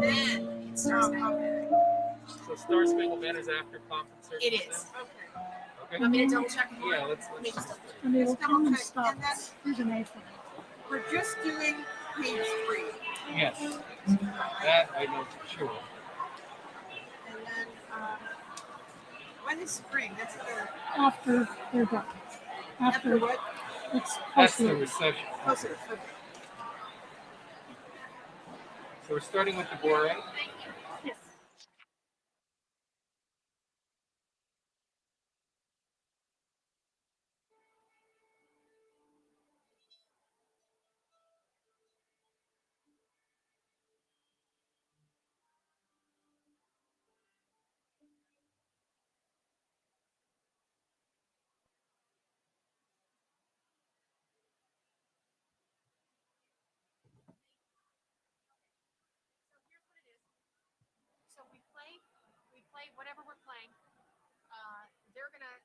then it starts to happen. Okay. So Star Spangled Banner is after Pomp and It Circumstance? is. Okay. Okay. Want me to double check more? Yeah, let's Let me just just And it'll come and Okay, stop. and then Here's an A for that. we're just doing page 3. Yes. That I know for sure. And then when is spring? That's another. After they're done. After what? It's That's the posted. recession. Closer. Okay. So we're starting with the Bore. Yes. So we play whatever we're playing. They're gonna.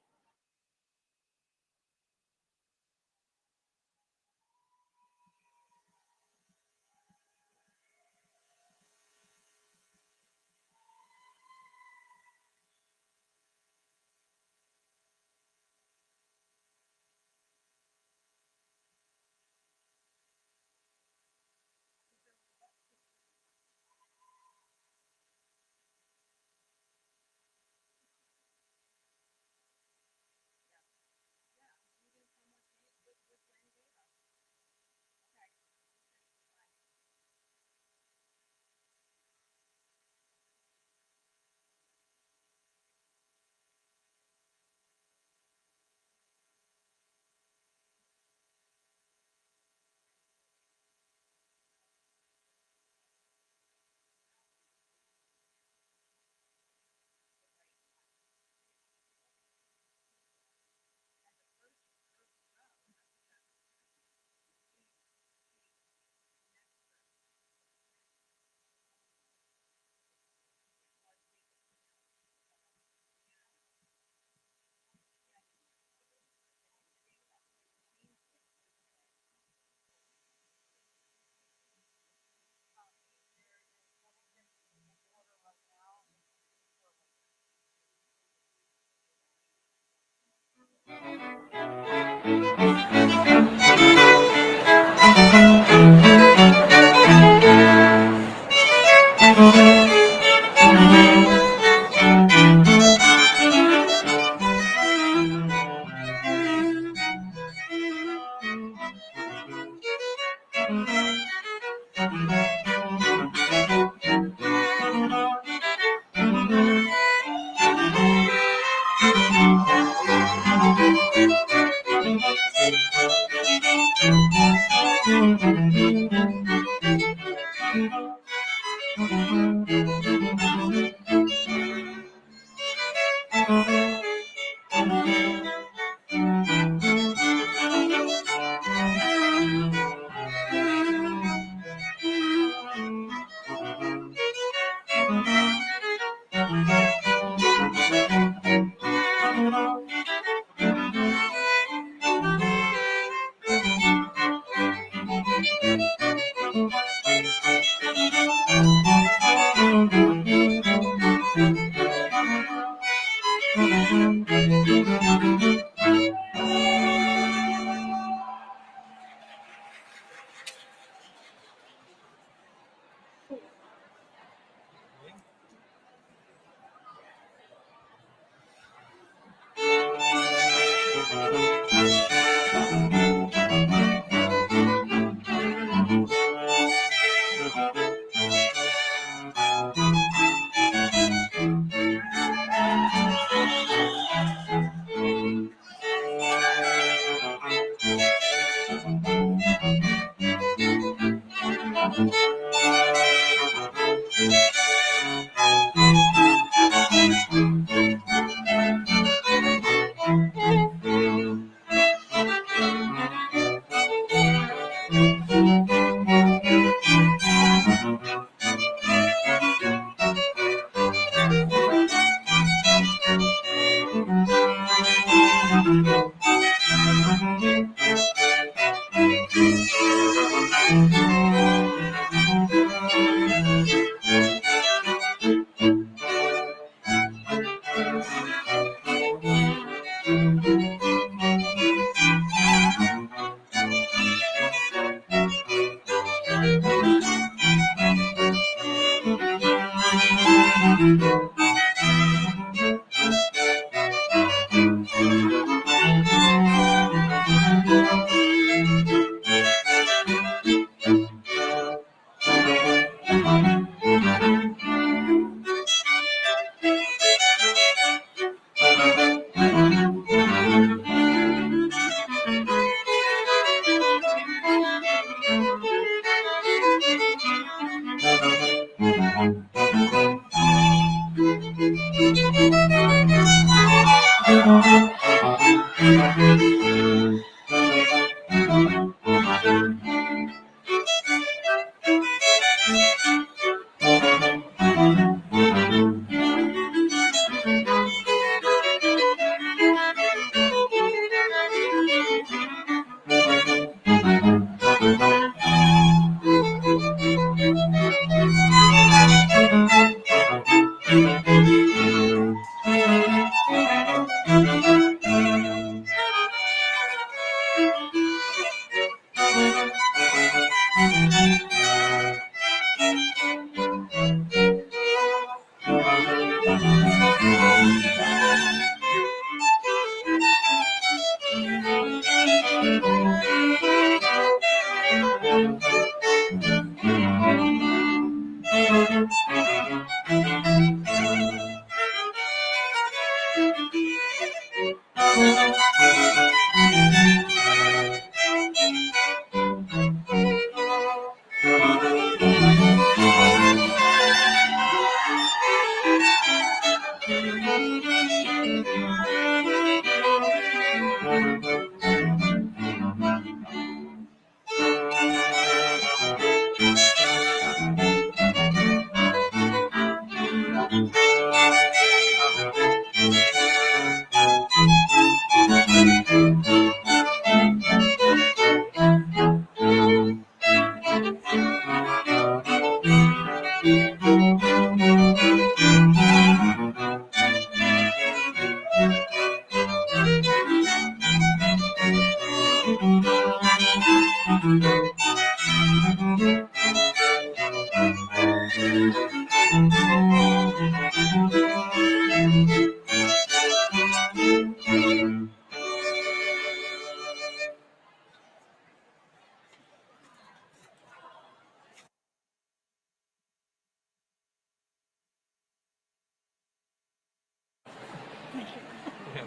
Yeah,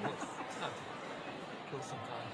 we'll kill some time.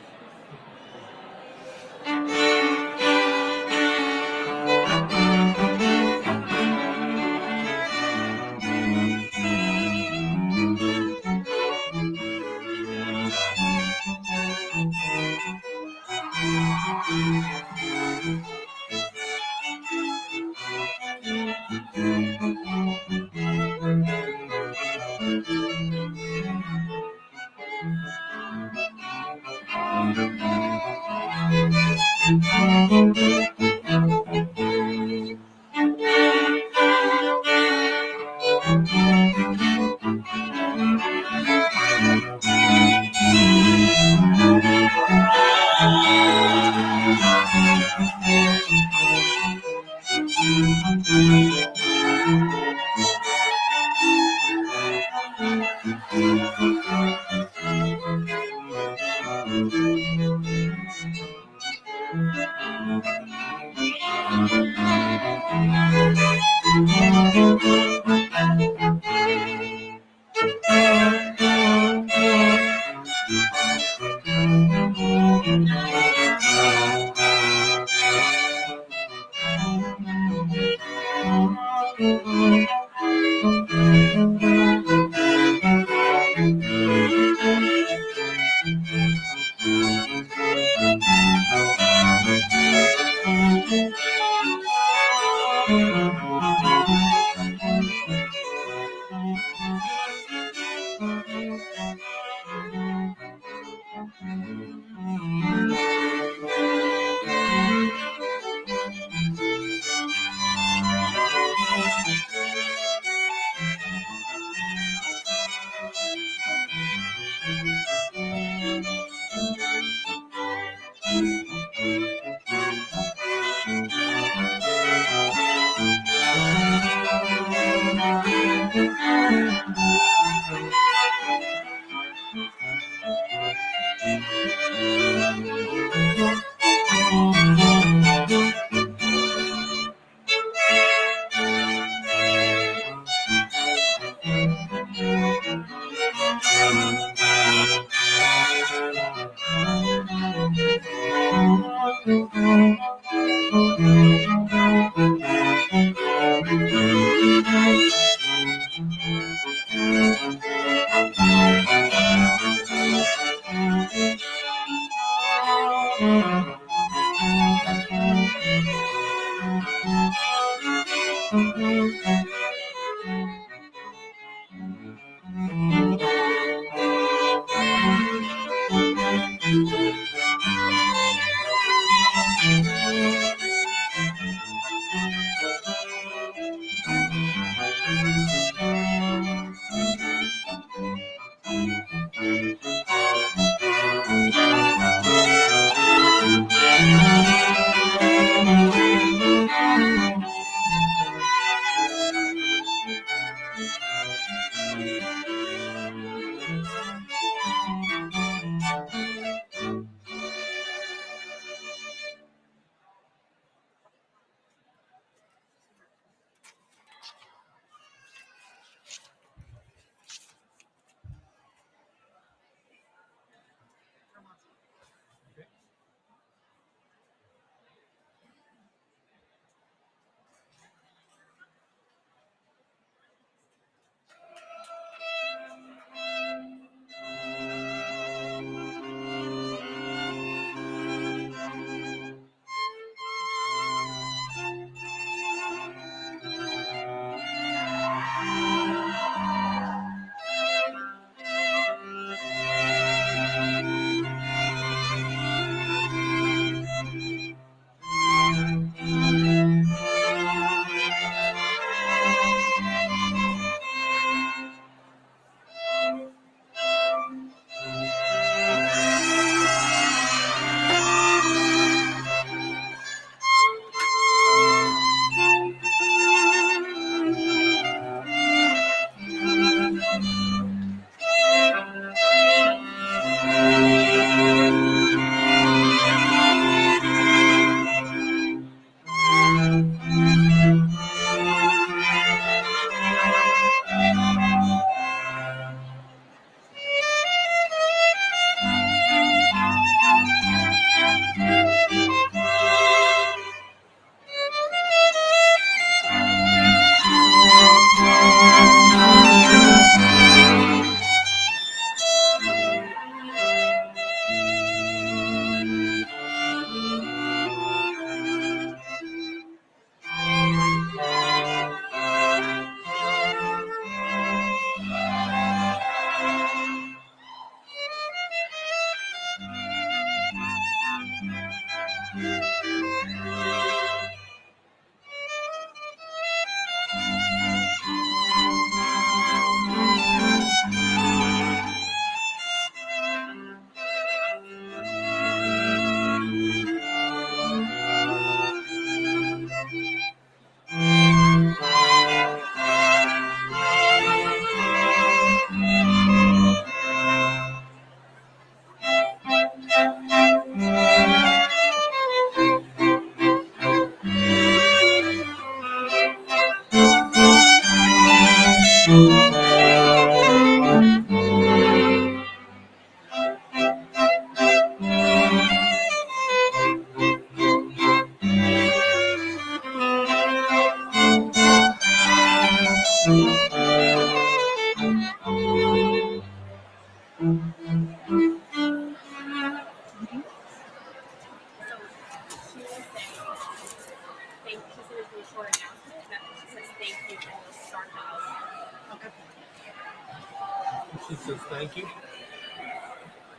She says thank you.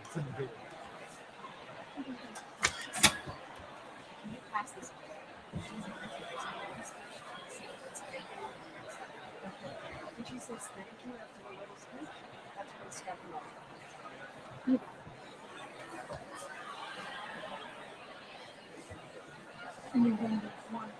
It's in the big- She says thank you after a little speech. That's when it's starting off. And you're going to one.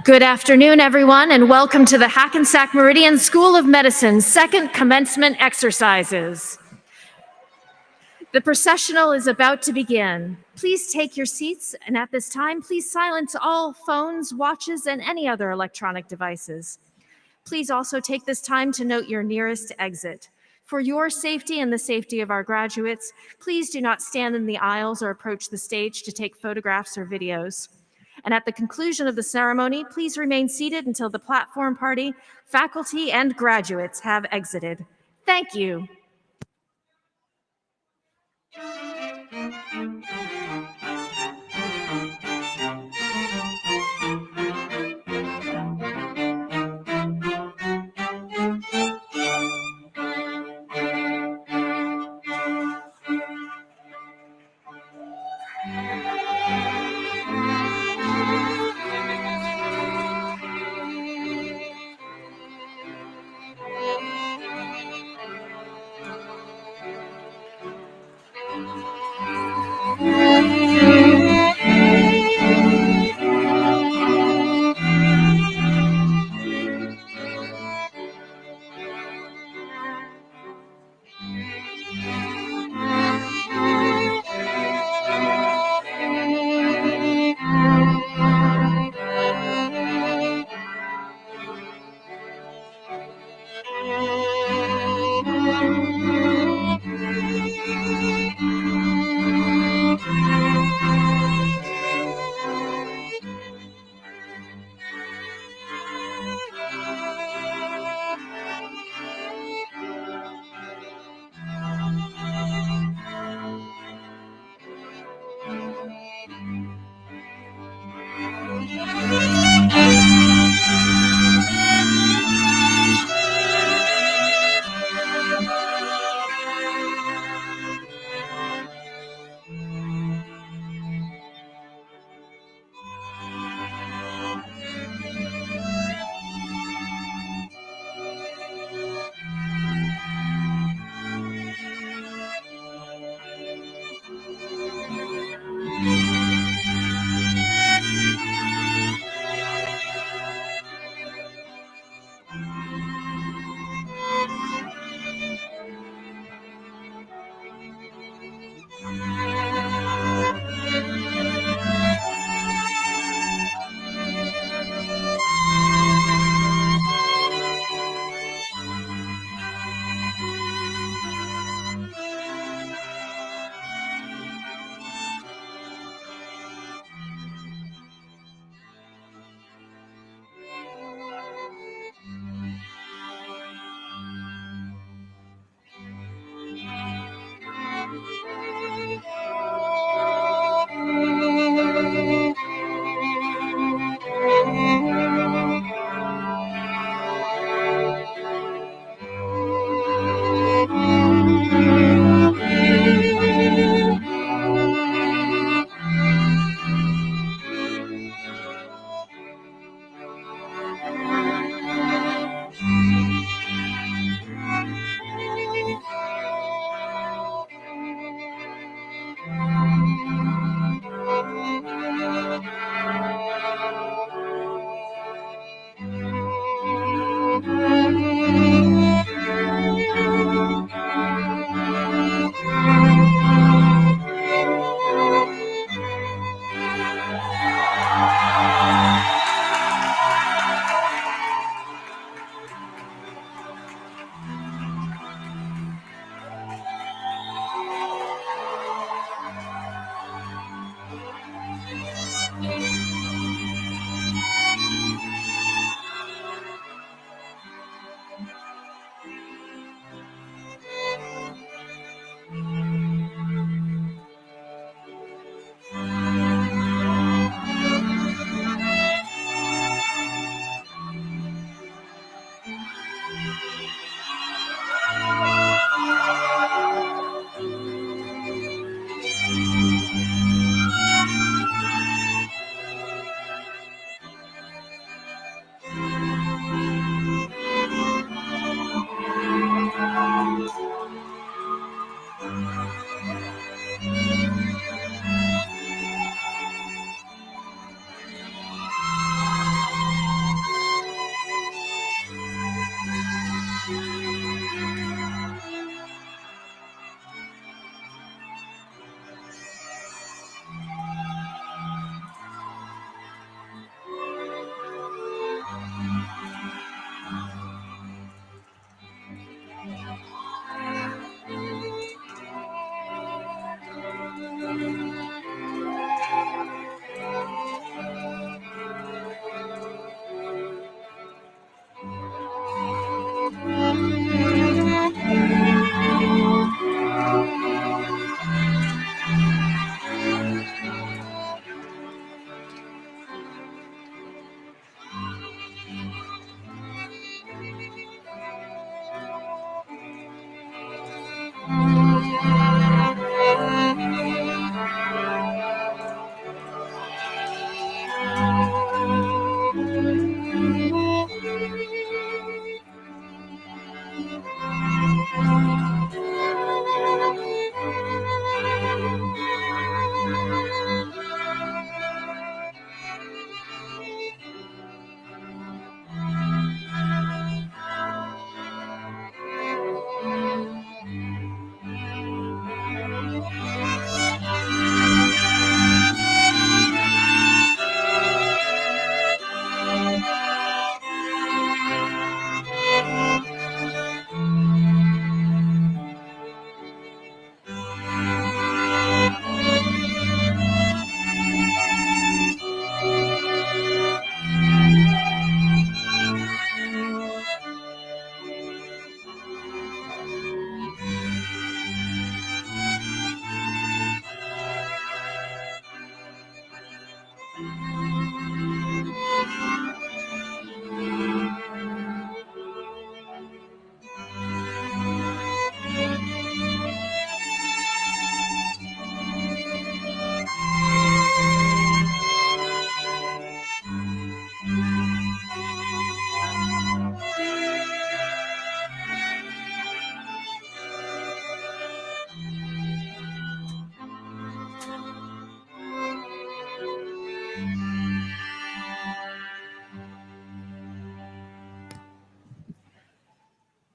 Good afternoon, everyone, and welcome to the Hackensack Meridian School of Medicine's second commencement exercises. The processional is about to begin. Please take your seats, and at this time, please silence all phones, watches, and any other electronic devices. Please also take this time to note your nearest exit. For your safety and the safety of our graduates, please do not stand in the aisles or approach the stage to take photographs or videos. And at the conclusion of the ceremony, please remain seated until the platform party, faculty, and graduates have exited. Thank you.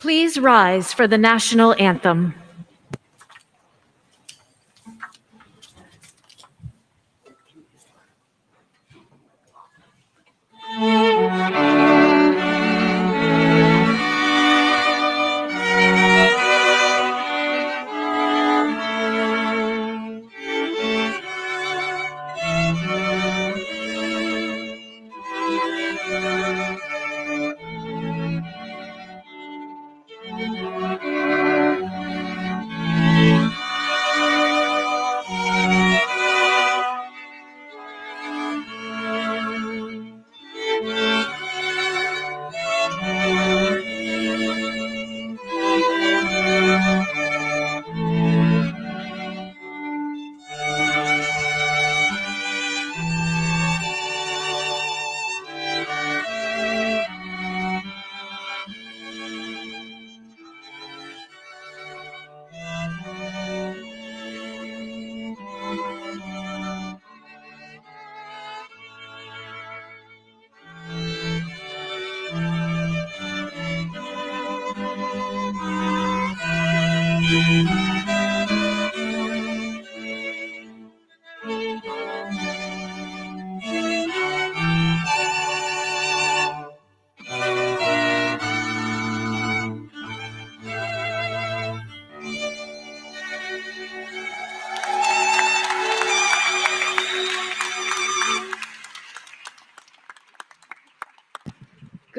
Please rise for the national anthem.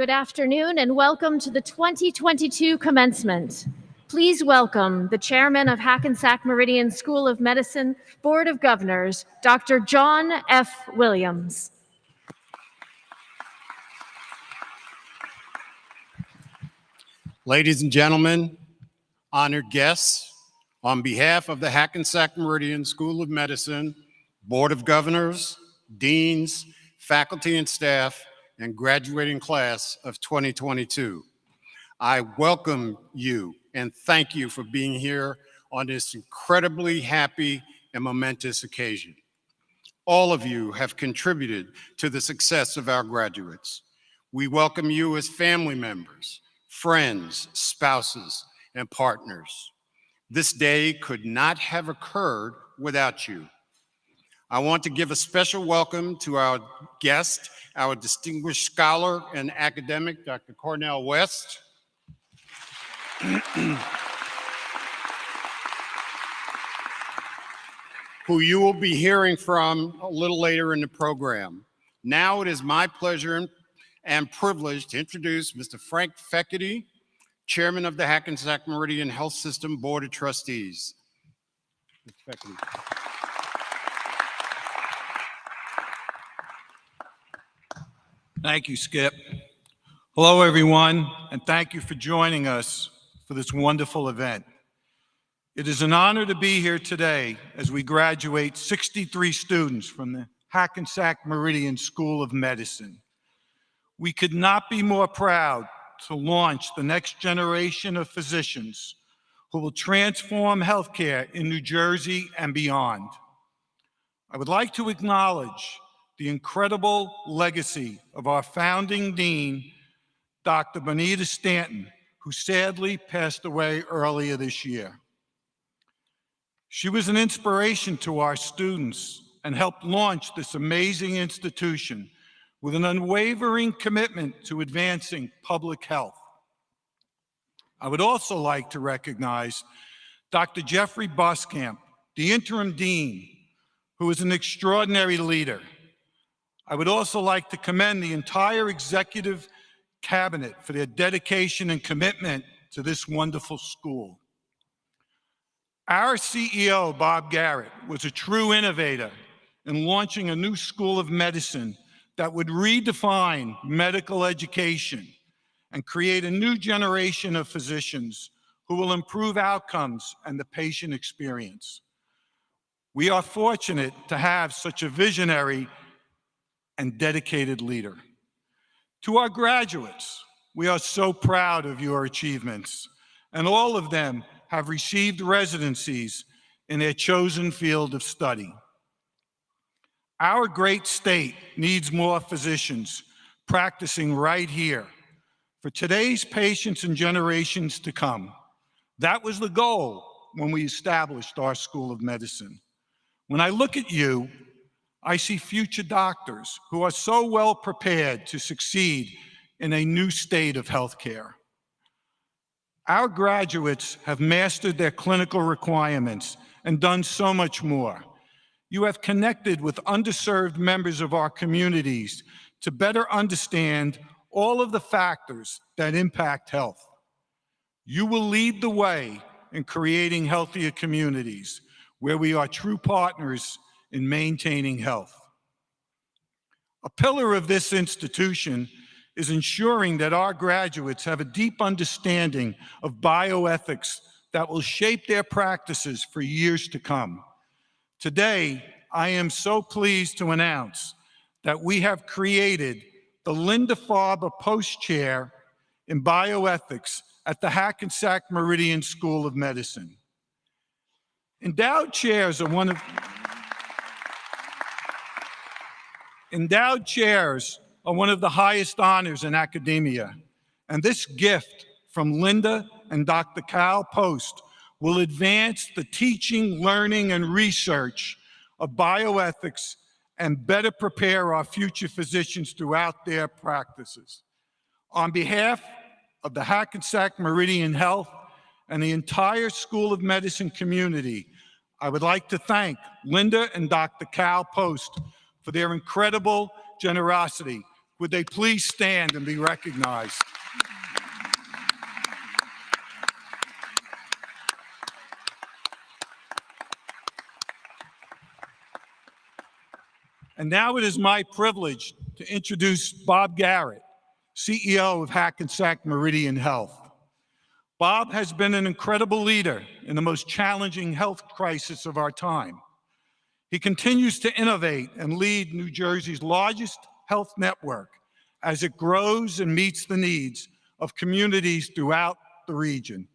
Good afternoon and welcome to the 2022 commencement. Please welcome the chairman of Hackensack Meridian School of Medicine Board of Governors, Dr. John F. Williams. Ladies and gentlemen, honored guests, on behalf of the Hackensack Meridian School of Medicine, Board of Governors, Deans, faculty and staff, and graduating class of 2022, I welcome you and thank you for being here on this incredibly happy and momentous occasion. All of you have contributed to the success of our graduates. We welcome you as family members, friends, spouses, and partners. This day could not have occurred without you. I want to give a special welcome to our guest, our distinguished scholar and academic, Dr. Cornell West. Who you will be hearing from a little later in the program. Now it is my pleasure and privilege to introduce Mr. Frank Feckety, Chairman of the Hackensack Meridian Health System Board of Trustees. Mr. Feckety. Thank you, Skip. Hello, everyone, and thank you for joining us for this wonderful event. It is an honor to be here today as we graduate 63 students from the Hackensack Meridian School of Medicine. We could not be more proud to launch the next generation of physicians who will transform healthcare in New Jersey and beyond. I would like to acknowledge the incredible legacy of our founding dean, Dr. Bonita Stanton, who sadly passed away earlier this year. She was an inspiration to our students and helped launch this amazing institution with an unwavering commitment to advancing public health. I would also like to recognize Dr. Jeffrey Boskamp, the interim dean, who is an extraordinary leader. I would also like to commend the entire executive cabinet for their dedication and commitment to this wonderful school. Our CEO, Bob Garrett, was a true innovator in launching a new school of medicine that would redefine medical education and create a new generation of physicians who will improve outcomes and the patient experience. We are fortunate to have such a visionary and dedicated leader. To our graduates, we are so proud of your achievements, and all of them have received residencies in their chosen field of study. Our great state needs more physicians practicing right here. for today's patients and generations to come. That was the goal when we established our School of Medicine. When I look at you, I see future doctors who are so well prepared to succeed in a new state of healthcare. Our graduates have mastered their clinical requirements and done so much more. You have connected with underserved members of our communities to better understand all of the factors that impact health. You will lead the way in creating healthier communities where we are true partners in maintaining health. A pillar of this institution is ensuring that our graduates have a deep understanding of bioethics that will shape their practices for years to come. Today, I am so pleased to announce that we have created the Linda Farber Post Chair in Bioethics at the Hackensack Meridian School of Medicine. Endowed chairs are one of the highest honors in academia, and this gift from Linda and Dr. Cal Post will advance the teaching, learning, and research of bioethics and better prepare our future physicians throughout their practices. On behalf of the Hackensack Meridian Health and the entire School of Medicine community, I would like to thank Linda and Dr. Cal Post for their incredible generosity. Would they please stand and be recognized? And now it is my privilege to introduce Bob Garrett, CEO of Hackensack Meridian Health. Bob has been an incredible leader in the most challenging health crisis of our time. He continues to innovate and lead New Jersey's largest health network as it grows and meets the needs of communities throughout the region.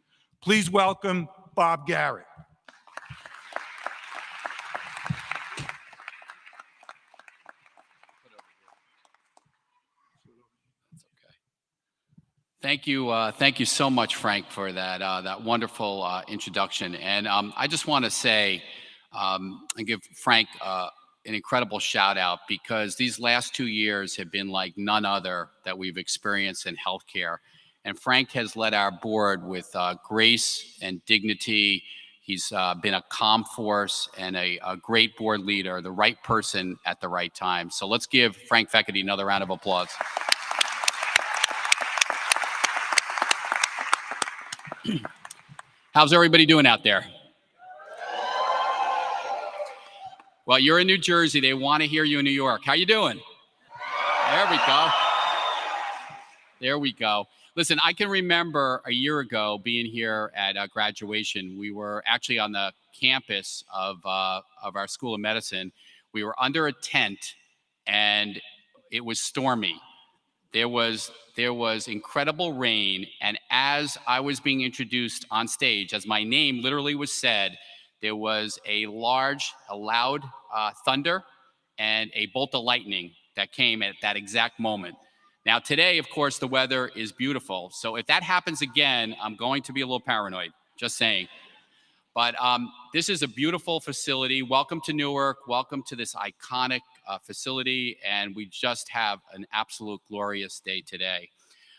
Please welcome Bob Garrett. Thank you so much, Frank, for that wonderful introduction. And I just want to say and give Frank an incredible shout out, because these last 2 years have been like none other that we've experienced in healthcare. And Frank has led our board with grace and dignity. He's been a calm force and a great board leader, the right person at the right time. So let's give Frank Feckety another round of applause. How's everybody doing out there? Well, you're in New Jersey. They want to hear you in New York. How you doing? There we go. There we go. Listen, I can remember a year ago being here at graduation. We were actually on the campus of our School of Medicine. We were under a tent, and it was stormy. There was incredible rain, and as I was being introduced on stage, as my name literally was said, there was a loud thunder and a bolt of lightning that came at that exact moment. Now today, of course, the weather is beautiful, so if that happens again, I'm going to be a little paranoid, just saying. But this is a beautiful facility. Welcome to Newark. Welcome to this iconic facility, and we just have an absolute glorious day today.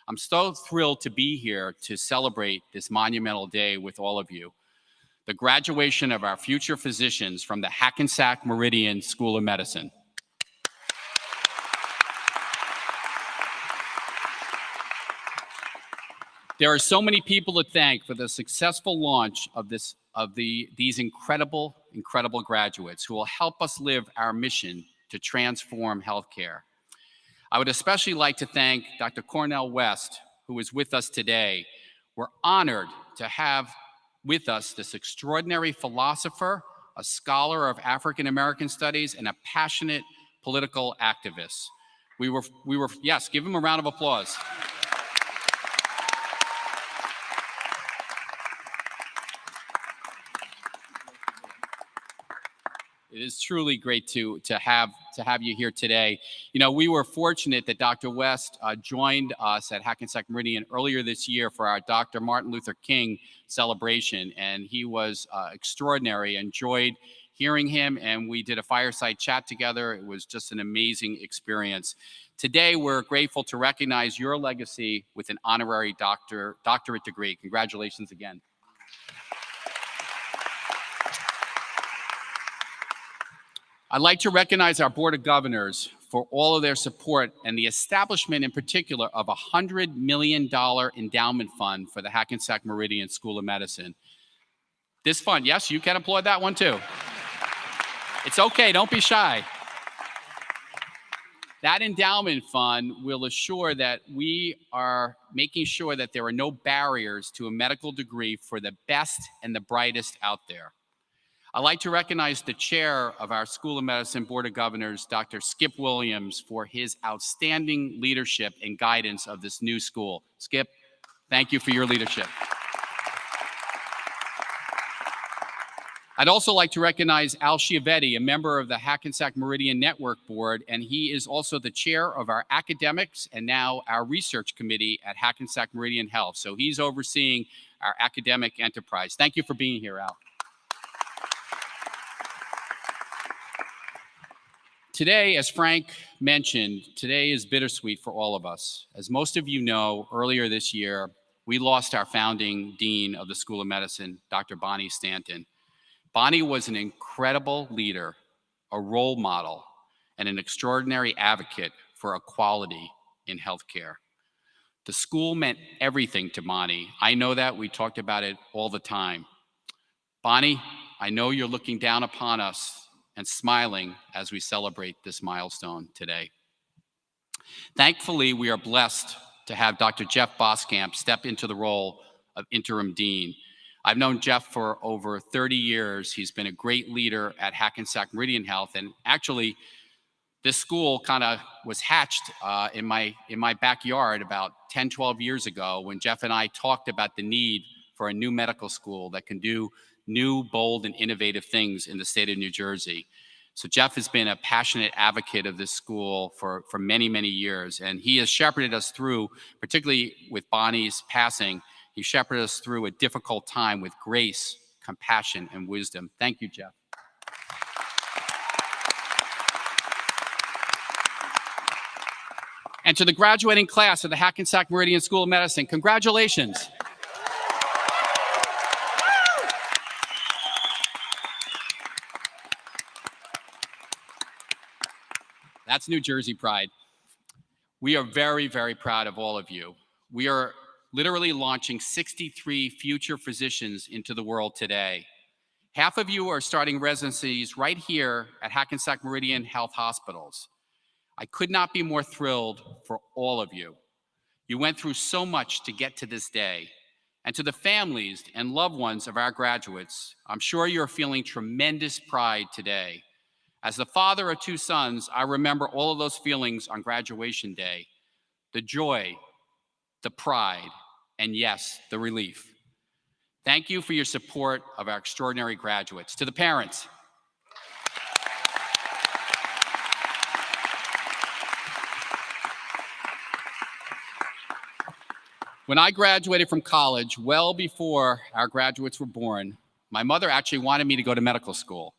I'm so thrilled to be here to celebrate this monumental day with all of you. The graduation of our future physicians from the Hackensack Meridian School of Medicine. There are so many people to thank for the successful launch of these incredible graduates who will help us live our mission to transform healthcare. I would especially like to thank Dr. Cornell West, who is with us today. We're honored to have with us this extraordinary philosopher, a scholar of African American studies, and a passionate political activist. Yes, give him a round of applause. It is truly great to have you here today. You know, we were fortunate that Dr. West joined us at Hackensack Meridian earlier this year for our Dr. Martin Luther King celebration, and he was extraordinary. I enjoyed hearing him, and we did a fireside chat together. It was just an amazing experience. Today, we're grateful to recognize your legacy with an honorary doctorate degree. Congratulations again. I'd like to recognize our Board of Governors for all of their support and the establishment in particular of a $100 million endowment fund for the Hackensack Meridian School of Medicine. This fund, yes, you can applaud that one too. It's okay, don't be shy. That endowment fund will assure that we are making sure that there are no barriers to a medical degree for the best and the brightest out there. I'd like to recognize the chair of our School of Medicine Board of Governors, Dr. Skip Williams, for his outstanding leadership and guidance of this new school. Skip, thank you for your leadership. I'd also like to recognize Al Chiavetti, a member of the Hackensack Meridian Network Board, and he is also the chair of our academics and now our research committee at Hackensack Meridian Health. So he's overseeing our academic enterprise. Thank you for being here, Al. Today, as Frank mentioned, today is bittersweet for all of us. As most of you know, earlier this year, we lost our founding dean of the School of Medicine, Dr. Bonnie Stanton. Bonnie was an incredible leader, a role model, and an extraordinary advocate for equality in healthcare. The school meant everything to Bonnie. I know that. We talked about it all the time. Bonnie, I know you're looking down upon us and smiling as we celebrate this milestone today. Thankfully, we are blessed to have Dr. Jeff Boskamp step into the role of interim dean. I've known Jeff for over 30 years. He's been a great leader at Hackensack Meridian Health, and actually, this school kind of was hatched in my backyard about 10, 12 years ago when Jeff and I talked about the need for a new medical school that can do new, bold, and innovative things in the state of New Jersey. So Jeff has been a passionate advocate of this school for many, many years, and he has shepherded us through, particularly with Bonnie's passing, he shepherded us through a difficult time with grace, compassion, and wisdom. Thank you, Jeff. And to the graduating class of the Hackensack Meridian School of Medicine, congratulations. That's New Jersey pride. We are very, very proud of all of you. We are literally launching 63 future physicians into the world today. Half of you are starting residencies right here at Hackensack Meridian Health Hospitals. I could not be more thrilled for all of you. You went through so much to get to this day. And to the families and loved ones of our graduates, I'm sure you're feeling tremendous pride today. As the father of two sons, I remember all of those feelings on graduation day. The joy, the pride, and yes, the relief. Thank you for your support of our extraordinary graduates. To the parents, when I graduated from college, well before our graduates were born, my mother actually wanted me to go to medical school.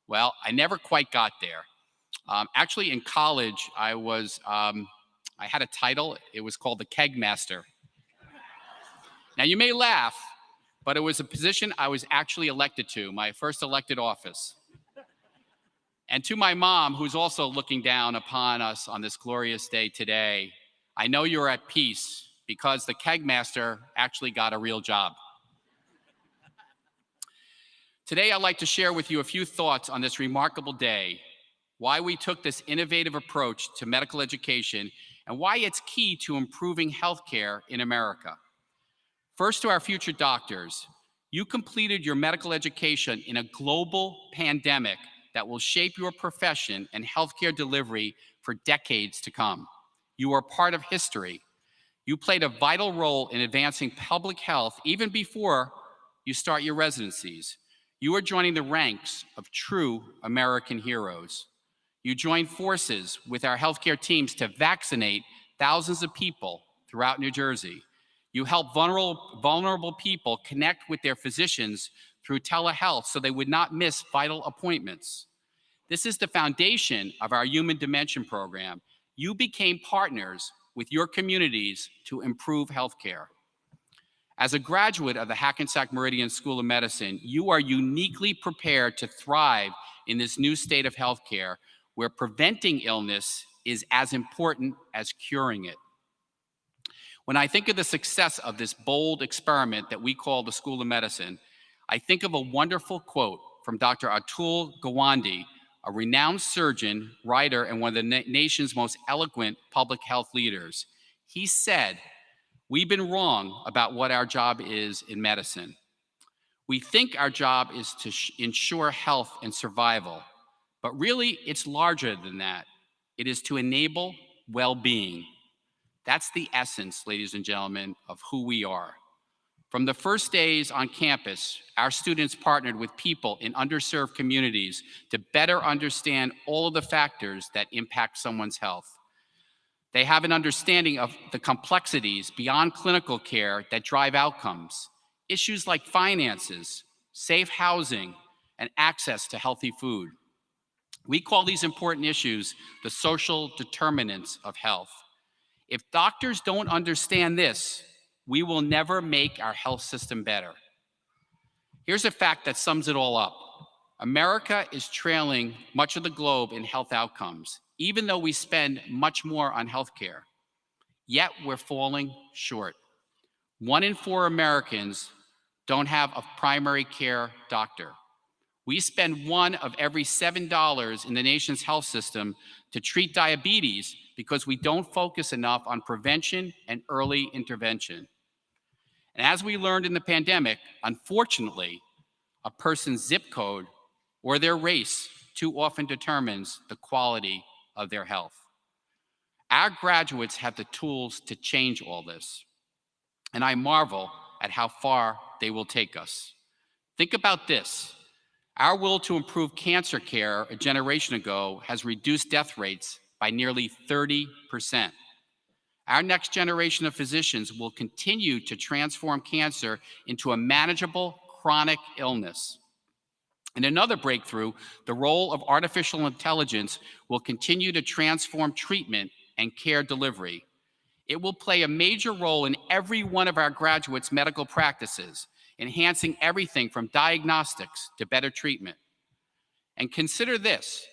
Well, I never quite got there. Actually, in college, I had a title. It was called the Keg Master. Now, you may laugh, but it was a position I was actually elected to, my first elected office. And to my mom, who's also looking down upon us on this glorious day today, I know you're at peace because the Keg Master actually got a real job. Today, I'd like to share with you a few thoughts on this remarkable day, why we took this innovative approach to medical education, and why it's key to improving healthcare in America. First, to our future doctors, you completed your medical education in a global pandemic that will shape your profession and healthcare delivery for decades to come. You are part of history. You played a vital role in advancing public health even before you start your residencies. You are joining the ranks of true American heroes. You join forces with our healthcare teams to vaccinate thousands of people throughout New Jersey. You help vulnerable people connect with their physicians through telehealth so they would not miss vital appointments. This is the foundation of our Human Dimension program. You became partners with your communities to improve healthcare. As a graduate of the Hackensack Meridian School of Medicine, you are uniquely prepared to thrive in this new state of healthcare where preventing illness is as important as curing it. When I think of the success of this bold experiment that we call the School of Medicine, I think of a wonderful quote from Dr. Atul Gawande, a renowned surgeon, writer, and one of the nation's most eloquent public health leaders. He said, "We've been wrong about what our job is in medicine. We think our job is to ensure health and survival, but really it's larger than that. It is to enable well-being." That's the essence, ladies and gentlemen, of who we are. From the first days on campus, our students partnered with people in underserved communities to better understand all of the factors that impact someone's health. They have an understanding of the complexities beyond clinical care that drive outcomes, issues like finances, safe housing, and access to healthy food. We call these important issues the social determinants of health. If doctors don't understand this, we will never make our health system better. Here's a fact that sums it all up. America is trailing much of the globe in health outcomes, even though we spend much more on healthcare. Yet we're falling short. 1 in 4 Americans don't have a primary care doctor. We spend $1 of every $7 in the nation's health system to treat diabetes because we don't focus enough on prevention and early intervention. And as we learned in the pandemic, unfortunately, a person's zip code or their race too often determines the quality of their health. Our graduates have the tools to change all this, and I marvel at how far they will take us. Think about this. Our will to improve cancer care a generation ago has reduced death rates by nearly 30%. Our next generation of physicians will continue to transform cancer into a manageable chronic illness. In another breakthrough, the role of artificial intelligence will continue to transform treatment and care delivery. It will play a major role in every one of our graduates' medical practices, enhancing everything from diagnostics to better treatment. And consider this.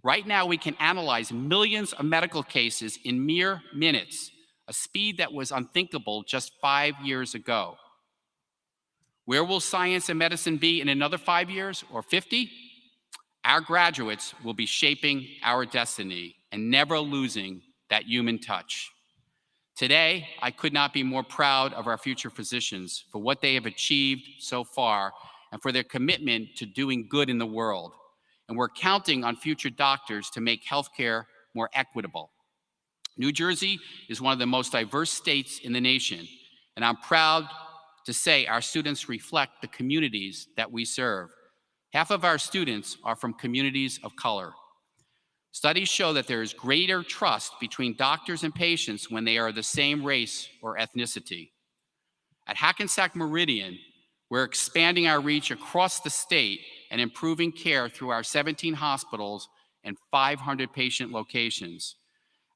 Right now, we can analyze millions of medical cases in mere minutes, a speed that was unthinkable just 5 years ago. Where will science and medicine be in another 5 years or 50? Our graduates will be shaping our destiny and never losing that human touch. Today, I could not be more proud of our future physicians for what they have achieved so far and for their commitment to doing good in the world. And we're counting on future doctors to make healthcare more equitable. New Jersey is one of the most diverse states in the nation, and I'm proud to say our students reflect the communities that we serve. Half of our students are from communities of color. Studies show that there is greater trust between doctors and patients when they are the same race or ethnicity. At Hackensack Meridian, we're expanding our reach across the state and improving care through our 17 hospitals and 500 patient locations.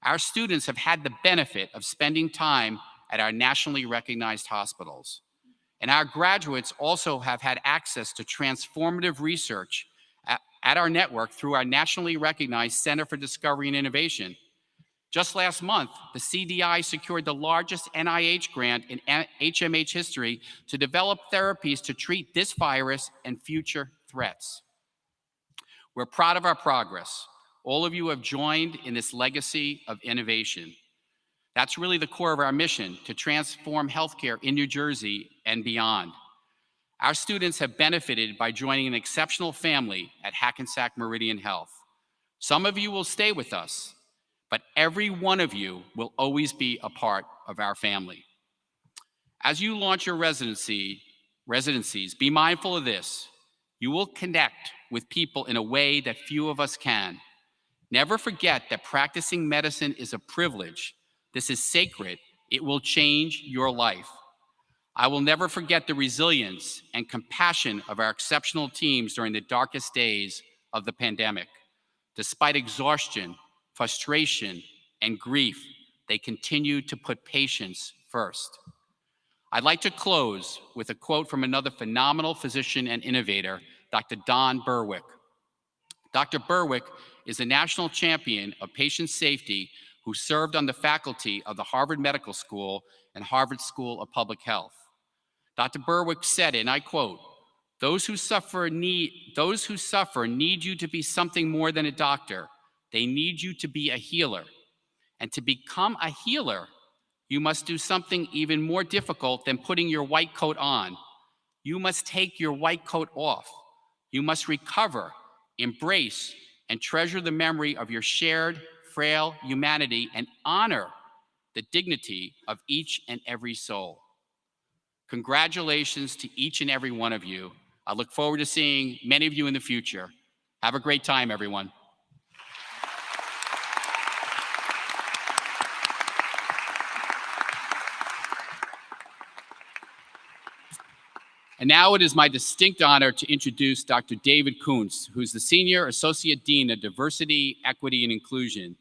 Our students have had the benefit of spending time at our nationally recognized hospitals. And our graduates also have had access to transformative research at our network through our nationally recognized Center for Discovery and Innovation. Just last month, the CDI secured the largest NIH grant in HMH history to develop therapies to treat this virus and future threats. We're proud of our progress. All of you have joined in this legacy of innovation. That's really the core of our mission, to transform healthcare in New Jersey and beyond. Our students have benefited by joining an exceptional family at Hackensack Meridian Health. Some of you will stay with us, but every one of you will always be a part of our family. As you launch your residencies, be mindful of this. You will connect with people in a way that few of us can. Never forget that practicing medicine is a privilege. This is sacred. It will change your life. I will never forget the resilience and compassion of our exceptional teams during the darkest days of the pandemic. Despite exhaustion, frustration, and grief, they continued to put patients first. I'd like to close with a quote from another phenomenal physician and innovator, Dr. Don Berwick. Dr. Berwick is a national champion of patient safety who served on the faculty of the Harvard Medical School and Harvard School of Public Health. Dr. Berwick said, and I quote, those who suffer need you to be something more than a doctor. They need you to be a healer. And to become a healer, you must do something even more difficult than putting your white coat on. You must take your white coat off. You must recover, embrace, and treasure the memory of your shared, frail humanity and honor the dignity of each and every soul. Congratulations to each and every one of you. I look forward to seeing many of you in the future. Have a great time, everyone. And now it is my distinct honor to introduce Dr. David Kuntz, who's the Senior Associate Dean of Diversity, Equity, and Inclusion.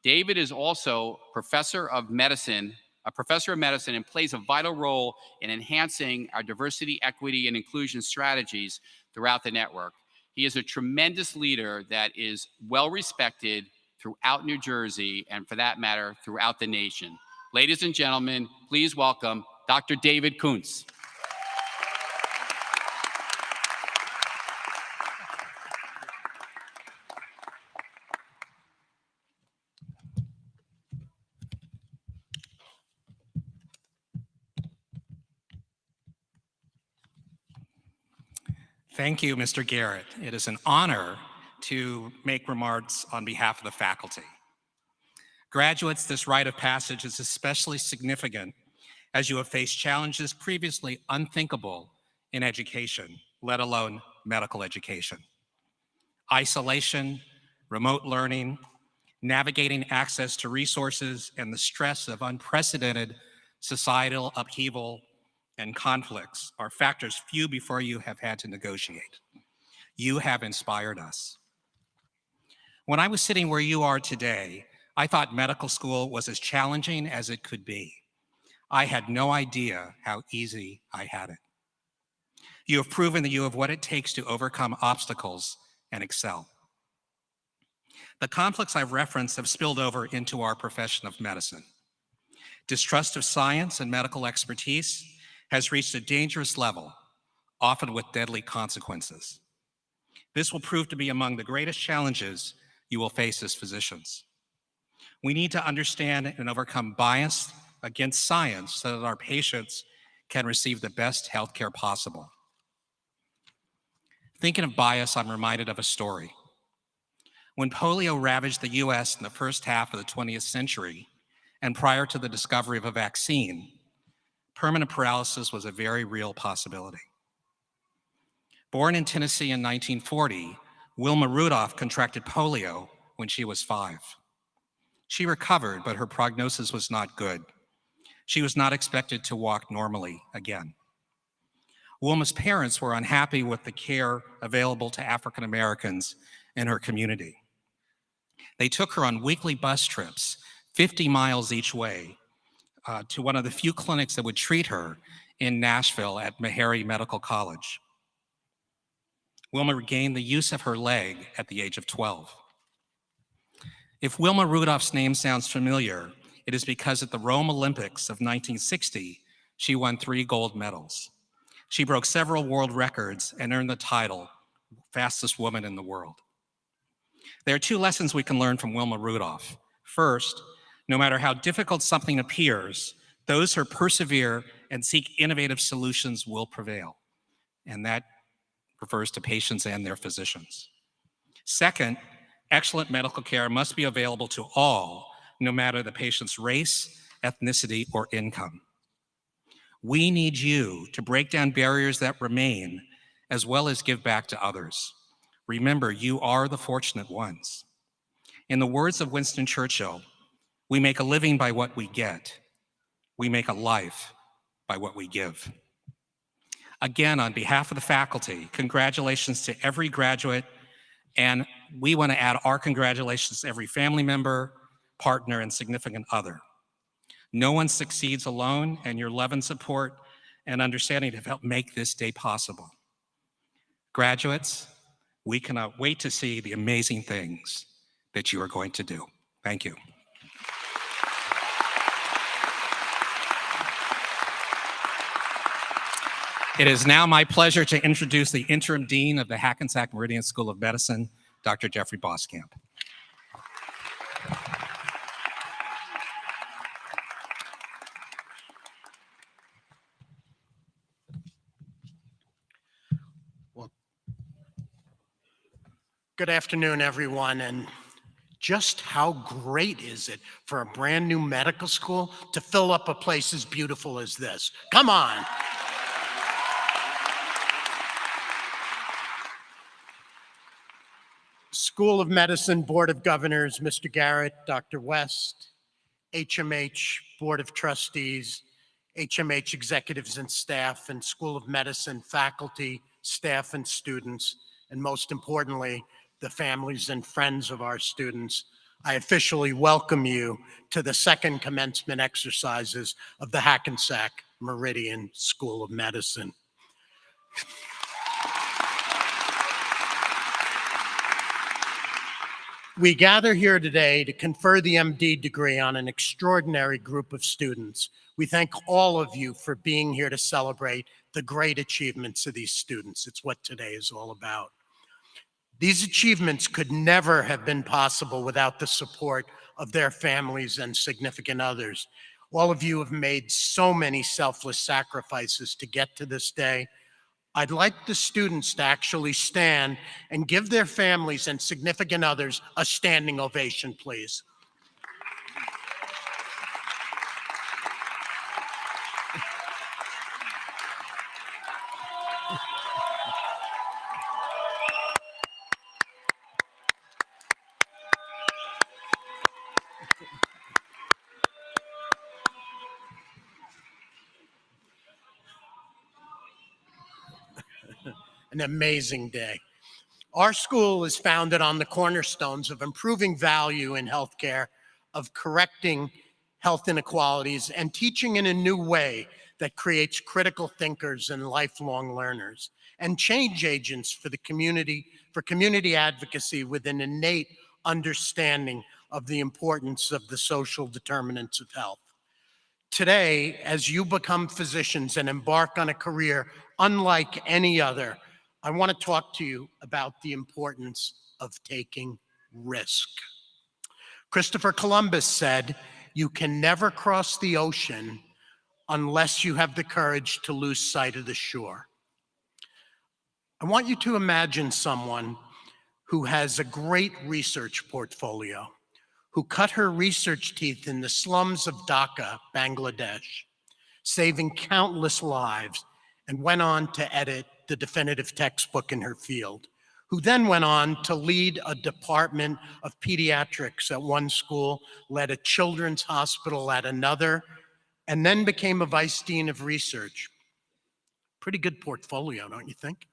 David is also a professor of medicine, and plays a vital role in enhancing our diversity, equity, and inclusion strategies throughout the network. He is a tremendous leader that is well respected throughout New Jersey, and for that matter, throughout the nation. Ladies and gentlemen, please welcome Dr. David Kuntz. Thank you, Mr. Garrett. It is an honor to make remarks on behalf of the faculty. Graduates, this rite of passage is especially significant as you have faced challenges previously unthinkable in education, let alone medical education. Isolation, remote learning, navigating access to resources, and the stress of unprecedented societal upheaval and conflicts are factors few before you have had to negotiate. You have inspired us. When I was sitting where you are today, I thought medical school was as challenging as it could be. I had no idea how easy I had it. You have proven that you have what it takes to overcome obstacles and excel. The conflicts I've referenced have spilled over into our profession of medicine. Distrust of science and medical expertise has reached a dangerous level, often with deadly consequences. This will prove to be among the greatest challenges you will face as physicians. We need to understand and overcome bias against science so that our patients can receive the best healthcare possible. Thinking of bias, I'm reminded of a story. When polio ravaged the US in the first half of the 20th century, and prior to the discovery of a vaccine, permanent paralysis was a very real possibility. Born in Tennessee in 1940, Wilma Rudolph contracted polio when she was 5. She recovered, but her prognosis was not good. She was not expected to walk normally again. Wilma's parents were unhappy with the care available to African Americans in her community. They took her on weekly bus trips, 50 miles each way, to one of the few clinics that would treat her in Nashville at Meharry Medical College. Wilma regained the use of her leg at the age of 12. If Wilma Rudolph's name sounds familiar, it is because at the Rome Olympics of 1960, she won 3 gold medals. She broke several world records and earned the title, fastest woman in the world. There are 2 lessons we can learn from Wilma Rudolph. First, no matter how difficult something appears, those who persevere and seek innovative solutions will prevail. And that refers to patients and their physicians. Second, excellent medical care must be available to all, no matter the patient's race, ethnicity, or income. We need you to break down barriers that remain as well as give back to others. Remember, you are the fortunate ones. In the words of Winston Churchill, we make a living by what we get. We make a life by what we give. Again, on behalf of the faculty, congratulations to every graduate, and we want to add our congratulations to every family member, partner, and significant other. No one succeeds alone, and your love and support and understanding have helped make this day possible. Graduates, we cannot wait to see the amazing things that you are going to do. Thank you. It is now my pleasure to introduce the Interim Dean of the Hackensack Meridian School of Medicine, Dr. Jeffrey Boskamp. Good afternoon, everyone, and just how great is it for a brand new medical school to fill up a place as beautiful as this? Come on. School of Medicine Board of Governors, Mr. Garrett, Dr. West, HMH Board of Trustees, HMH executives and staff, and School of Medicine faculty, staff, and students, and most importantly, the families and friends of our students, I officially welcome you to the second commencement exercises of the Hackensack Meridian School of Medicine. We gather here today to confer the MD degree on an extraordinary group of students. We thank all of you for being here to celebrate the great achievements of these students. It's what today is all about. These achievements could never have been possible without the support of their families and significant others. All of you have made so many selfless sacrifices to get to this day. I'd like the students to actually stand and give their families and significant others a standing ovation, please. An amazing day. Our school is founded on the cornerstones of improving value in healthcare, of correcting health inequalities, and teaching in a new way that creates critical thinkers and lifelong learners, and change agents for the community, for community advocacy with an innate understanding of the importance of the social determinants of health. Today, as you become physicians and embark on a career unlike any other, I want to talk to you about the importance of taking risk. Christopher Columbus said, "You can never cross the ocean unless you have the courage to lose sight of the shore." I want you to imagine someone who has a great research portfolio, who cut her research teeth in the slums of Dhaka, Bangladesh, saving countless lives, and went on to edit the definitive textbook in her field, who then went on to lead a department of pediatrics at one school, led a children's hospital at another, and then became a vice dean of research. Pretty good portfolio, don't you think?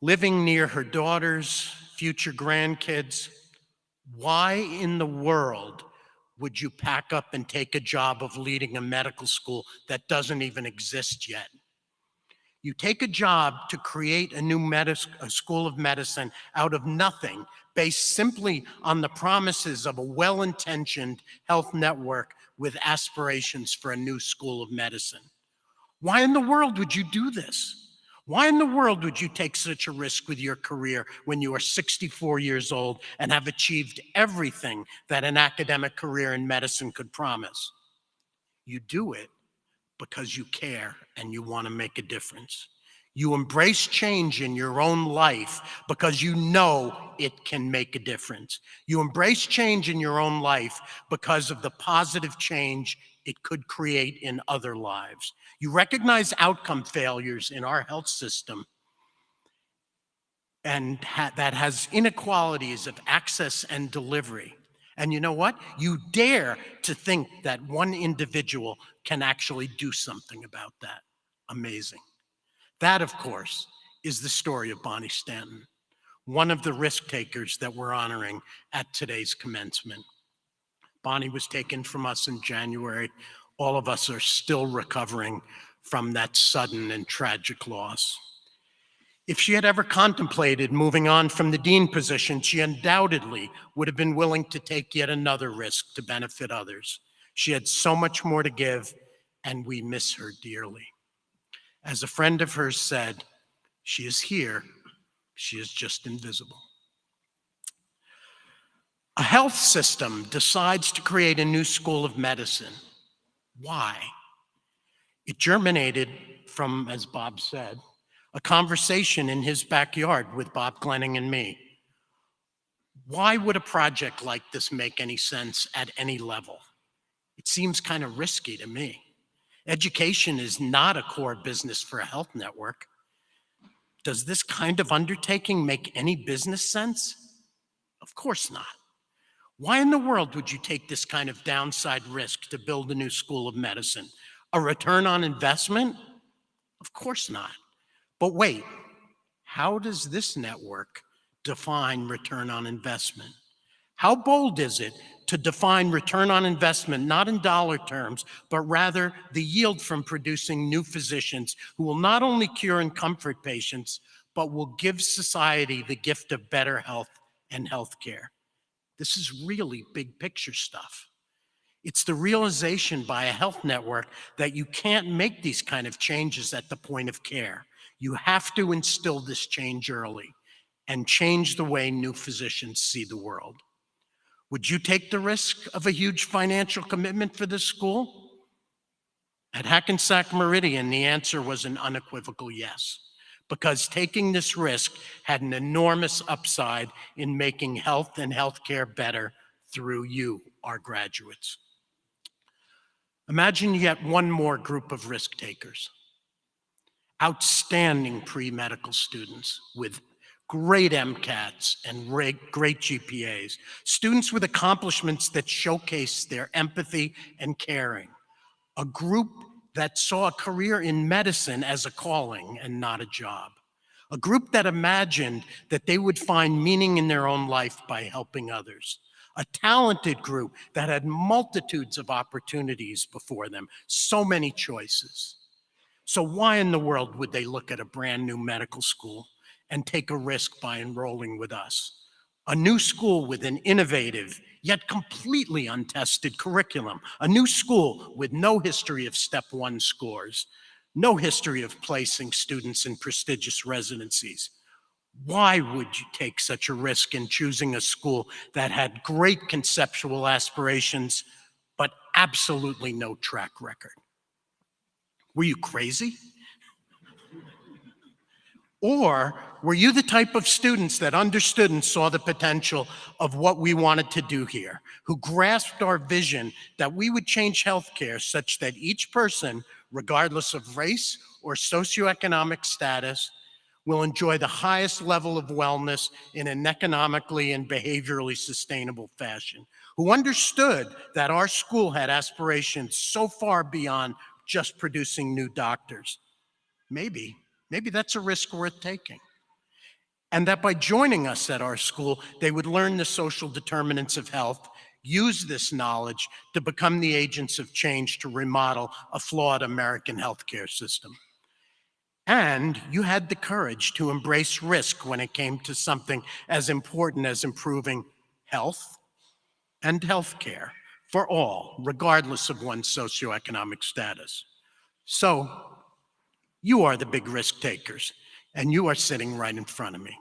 Living near her daughters, future grandkids, why in the world would you pack up and take a job of leading a medical school that doesn't even exist yet? You take a job to create a new school of medicine out of nothing, based simply on the promises of a well-intentioned health network with aspirations for a new school of medicine. Why in the world would you do this? Why in the world would you take such a risk with your career when you are 64 years old and have achieved everything that an academic career in medicine could promise? You do it because you care and you want to make a difference. You embrace change in your own life because you know it can make a difference. You embrace change in your own life because of the positive change it could create in other lives. You recognize outcome failures in our health system, and that has inequalities of access and delivery. And you know what? You dare to think that one individual can actually do something about that. Amazing. That, of course, is the story of Bonnie Stanton, one of the risk takers that we're honoring at today's commencement. Bonnie was taken from us in January. All of us are still recovering from that sudden and tragic loss. If she had ever contemplated moving on from the dean position, she undoubtedly would have been willing to take yet another risk to benefit others. She had so much more to give, and we miss her dearly. As a friend of hers said, she is here, she is just invisible. A health system decides to create a new school of medicine. Why? It germinated from, as Bob said, a conversation in his backyard with Bob Glenning and me. Why would a project like this make any sense at any level? It seems kind of risky to me. Education is not a core business for a health network. Does this kind of undertaking make any business sense? Of course not. Why in the world would you take this kind of downside risk to build a new school of medicine? A return on investment? Of course not. But wait, how does this network define return on investment? How bold is it to define return on investment, not in dollar terms, but rather the yield from producing new physicians who will not only cure and comfort patients, but will give society the gift of better health and healthcare? This is really big picture stuff. It's the realization by a health network that you can't make these kind of changes at the point of care. You have to instill this change early and change the way new physicians see the world. Would you take the risk of a huge financial commitment for this school? At Hackensack Meridian, the answer was an unequivocal yes, because taking this risk had an enormous upside in making health and healthcare better through you, our graduates. Imagine yet one more group of risk takers. Outstanding pre-medical students with great MCATs and great GPAs, students with accomplishments that showcase their empathy and caring, a group that saw a career in medicine as a calling and not a job, a group that imagined that they would find meaning in their own life by helping others, a talented group that had multitudes of opportunities before them, so many choices. So why in the world would they look at a brand new medical school and take a risk by enrolling with us? A new school with an innovative, yet completely untested curriculum. A new school with no history of step one scores, no history of placing students in prestigious residencies. Why would you take such a risk in choosing a school that had great conceptual aspirations, but absolutely no track record? Were you crazy? Or were you the type of students that understood and saw the potential of what we wanted to do here, who grasped our vision that we would change healthcare such that each person, regardless of race or socioeconomic status, will enjoy the highest level of wellness in an economically and behaviorally sustainable fashion, who understood that our school had aspirations so far beyond just producing new doctors? Maybe that's a risk worth taking. And that by joining us at our school, they would learn the social determinants of health, use this knowledge to become the agents of change to remodel a flawed American healthcare system. And you had the courage to embrace risk when it came to something as important as improving health and healthcare for all, regardless of one's socioeconomic status. So, you are the big risk takers, and you are sitting right in front of me.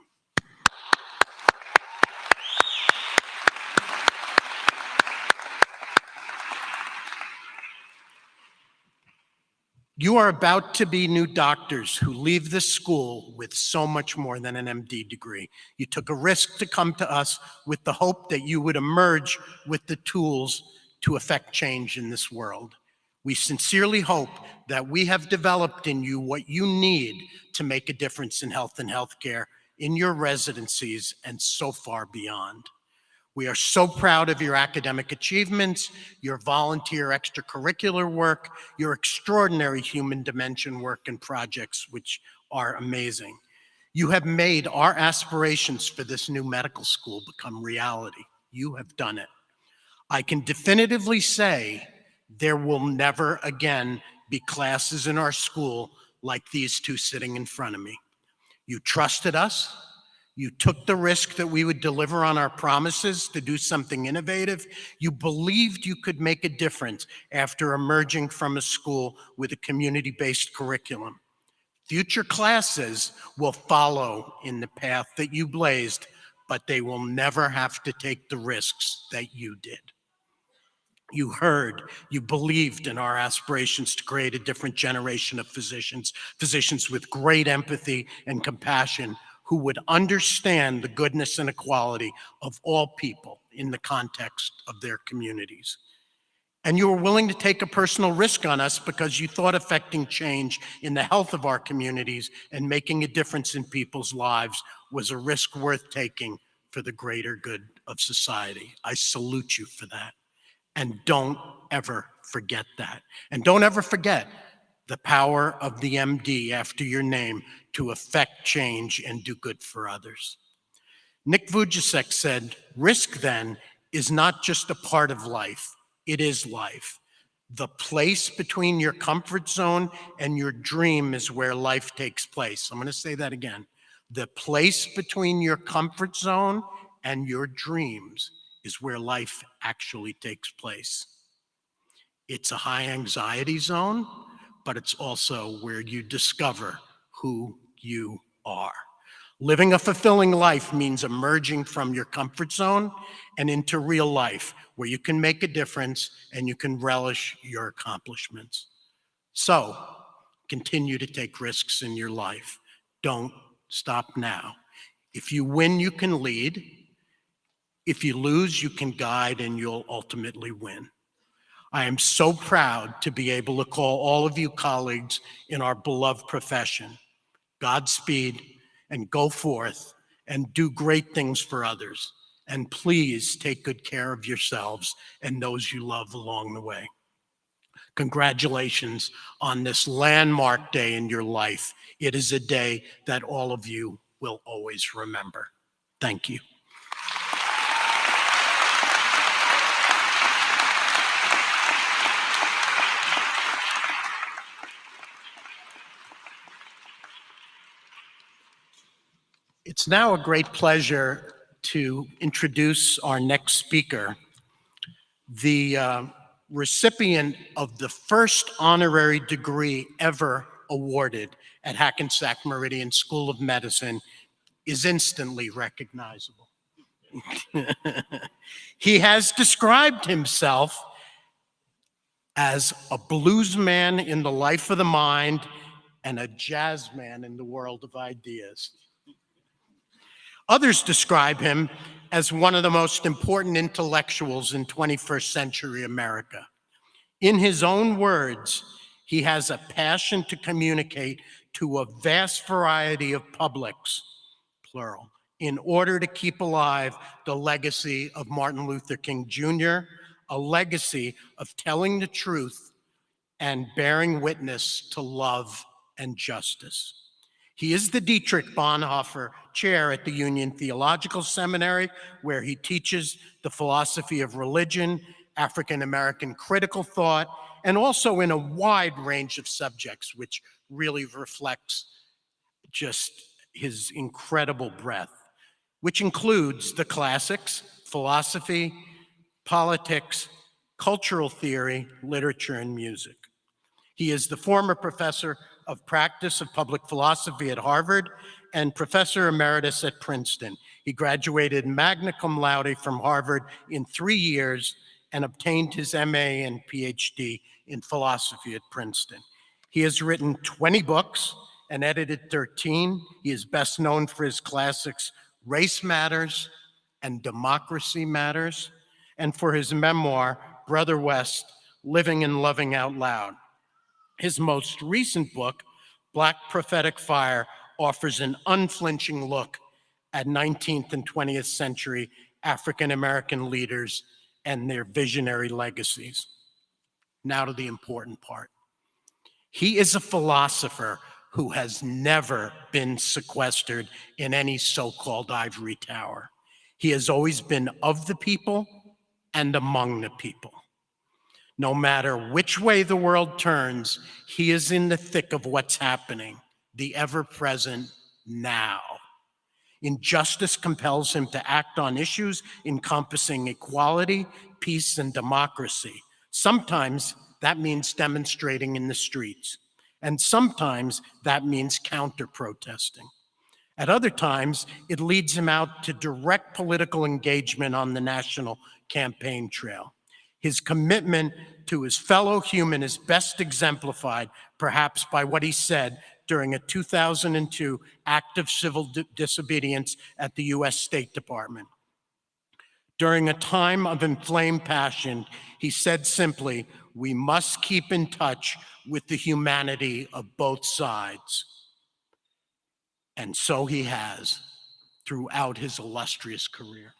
You are about to be new doctors who leave this school with so much more than an MD degree. You took a risk to come to us with the hope that you would emerge with the tools to affect change in this world. We sincerely hope that we have developed in you what you need to make a difference in health and healthcare in your residencies and so far beyond. We are so proud of your academic achievements, your volunteer extracurricular work, your extraordinary human dimension work and projects, which are amazing. You have made our aspirations for this new medical school become reality. You have done it. I can definitively say there will never again be classes in our school like these two sitting in front of me. You trusted us. You took the risk that we would deliver on our promises to do something innovative. You believed you could make a difference after emerging from a school with a community-based curriculum. Future classes will follow in the path that you blazed, but they will never have to take the risks that you did. You heard, you believed in our aspirations to create a different generation of physicians with great empathy and compassion who would understand the goodness and equality of all people in the context of their communities. And you were willing to take a personal risk on us because you thought affecting change in the health of our communities and making a difference in people's lives was a risk worth taking for the greater good of society. I salute you for that. And don't ever forget that. And don't ever forget the power of the MD after your name to affect change and do good for others. Nick Vujicic said, risk then is not just a part of life, it is life. The place between your comfort zone and your dream is where life takes place. I'm going to say that again. The place between your comfort zone and your dreams is where life actually takes place. It's a high anxiety zone, but it's also where you discover who you are. Living a fulfilling life means emerging from your comfort zone and into real life, where you can make a difference and you can relish your accomplishments. So, continue to take risks in your life. Don't stop now. If you win, you can lead. If you lose, you can guide, and you'll ultimately win. I am so proud to be able to call all of you colleagues in our beloved profession. Godspeed, and go forth and do great things for others. And please take good care of yourselves and those you love along the way. Congratulations on this landmark day in your life. It is a day that all of you will always remember. Thank you. It's now a great pleasure to introduce our next speaker, the recipient of the first honorary degree ever awarded at Hackensack Meridian School of Medicine, is instantly recognizable. He has described himself as a blues man in the life of the mind and a jazz man in the world of ideas. Others describe him as one of the most important intellectuals in 21st century America. In his own words, he has a passion to communicate to a vast variety of publics, plural, in order to keep alive the legacy of Martin Luther King Jr., a legacy of telling the truth and bearing witness to love and justice. He is the Dietrich Bonhoeffer Chair at the Union Theological Seminary, where he teaches the philosophy of religion, African American critical thought, and also in a wide range of subjects, which really reflects just his incredible breadth, which includes the classics, philosophy, politics, cultural theory, literature, and music. He is the former professor of practice of public philosophy at Harvard and professor emeritus at Princeton. He graduated magna cum laude from Harvard in 3 years and obtained his MA and PhD in philosophy at Princeton. He has written 20 books and edited 13. He is best known for his classics, Race Matters and Democracy Matters, and for his memoir, Brother West, Living and Loving Out Loud. His most recent book, Black Prophetic Fire, offers an unflinching look at 19th and 20th century African American leaders and their visionary legacies. Now to the important part. He is a philosopher who has never been sequestered in any so-called ivory tower. He has always been of the people and among the people. No matter which way the world turns, he is in the thick of what's happening, the ever-present now. Injustice compels him to act on issues encompassing equality, peace, and democracy. Sometimes that means demonstrating in the streets, and sometimes that means counter-protesting. At other times, it leads him out to direct political engagement on the national campaign trail. His commitment to his fellow human is best exemplified, perhaps, by what he said during a 2002 act of civil disobedience at the US State Department. During a time of inflamed passion, he said simply, "We must keep in touch with the humanity of both sides." And so he has throughout his illustrious career.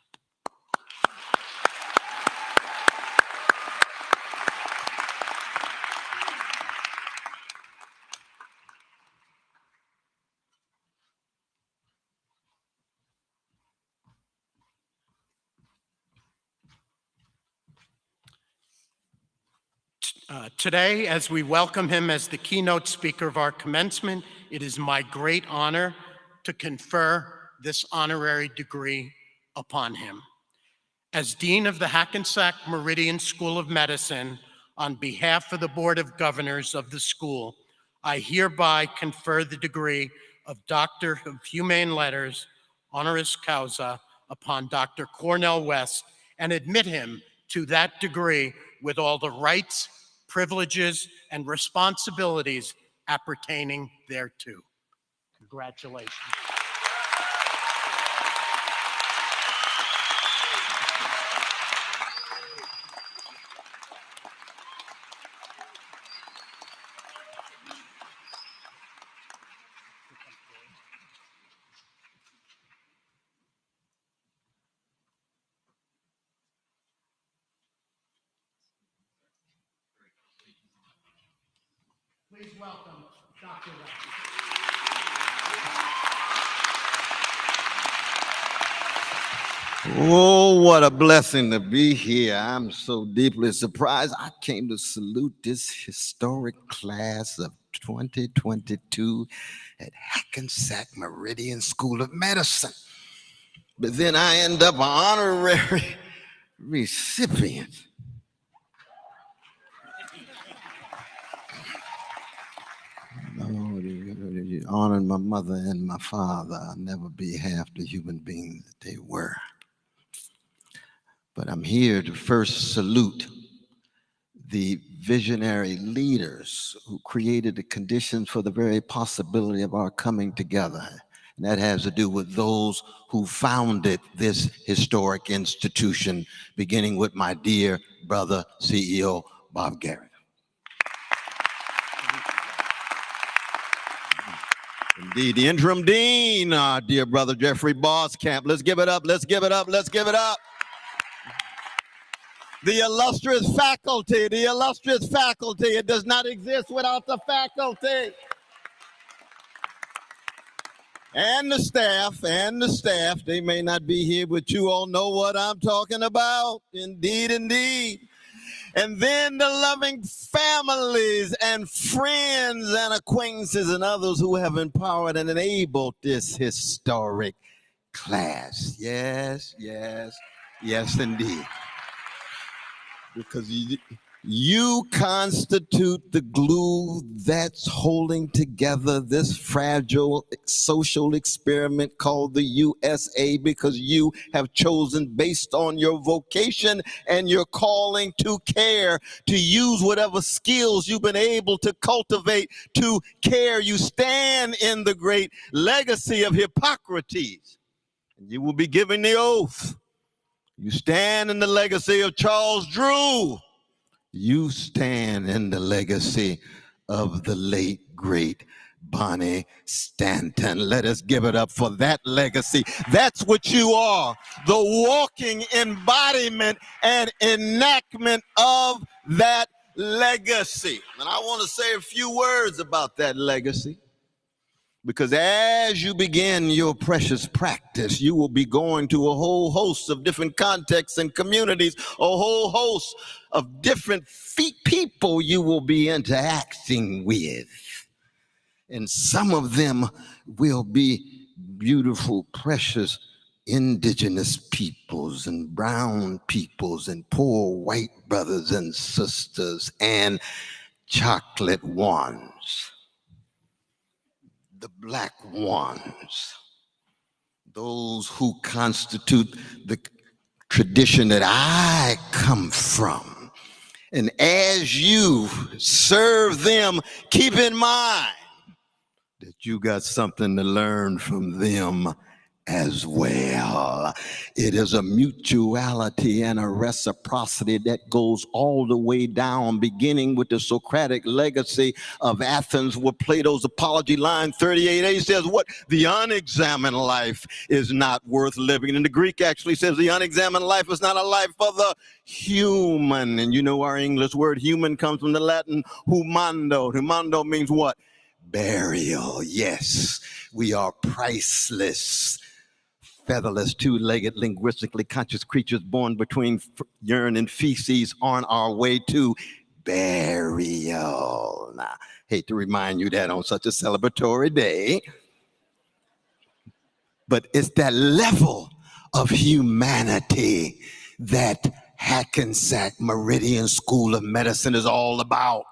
Today, as we welcome him as the keynote speaker of our commencement, it is my great honor to confer this honorary degree upon him. As Dean of the Hackensack Meridian School of Medicine, on behalf of the Board of Governors of the school, I hereby confer the degree of Doctor of Humane Letters, honoris causa, upon Dr. Cornell West and admit him to that degree with all the rights, privileges, and responsibilities appertaining thereto. Congratulations. Please welcome Dr. West. Oh, what a blessing to be here. I'm so deeply surprised. I came to salute this historic class of 2022 at Hackensack Meridian School of Medicine. But then I end up an honorary recipient. Honoring my mother and my father, I'll never be half the human being that they were. But I'm here to first salute the visionary leaders who created the conditions for the very possibility of our coming together. And that has to do with those who founded this historic institution, beginning with my dear brother, CEO Bob Garrett. Indeed, the interim dean, our dear brother Jeffrey Boscamp. Let's give it up, let's give it up, let's give it up. The illustrious faculty, it does not exist without the faculty. And the staff, they may not be here, but you all know what I'm talking about. Indeed, indeed. And then the loving families and friends and acquaintances and others who have empowered and enabled this historic class. Yes, yes, yes, indeed. Because you constitute the glue that's holding together this fragile social experiment called the USA, because you have chosen, based on your vocation and your calling to care, to use whatever skills you've been able to cultivate to care. You stand in the great legacy of Hippocrates, and you will be giving the oath. You stand in the legacy of Charles Drew. You stand in the legacy of the late, great Bonnie Stanton. Let us give it up for that legacy. That's what you are, the walking embodiment and enactment of that legacy. And I want to say a few words about that legacy. Because as you begin your precious practice, you will be going to a whole host of different contexts and communities, a whole host of different people you will be interacting with. And some of them will be beautiful, precious indigenous peoples and brown peoples and poor white brothers and sisters and chocolate ones. The black ones, those who constitute the tradition that I come from. And as you serve them, keep in mind that you got something to learn from them as well. It is a mutuality and a reciprocity that goes all the way down, beginning with the Socratic legacy of Athens, where Plato's Apology, line 38a says, what? The unexamined life is not worth living. And the Greek actually says the unexamined life is not a life for the human. And you know our English word human comes from the Latin humando. Humando means what? Burial. Yes, we are priceless, featherless, two-legged, linguistically conscious creatures born between urine and feces on our way to burial. Now, hate to remind you that on such a celebratory day, but it's that level of humanity that Hackensack Meridian School of Medicine is all about.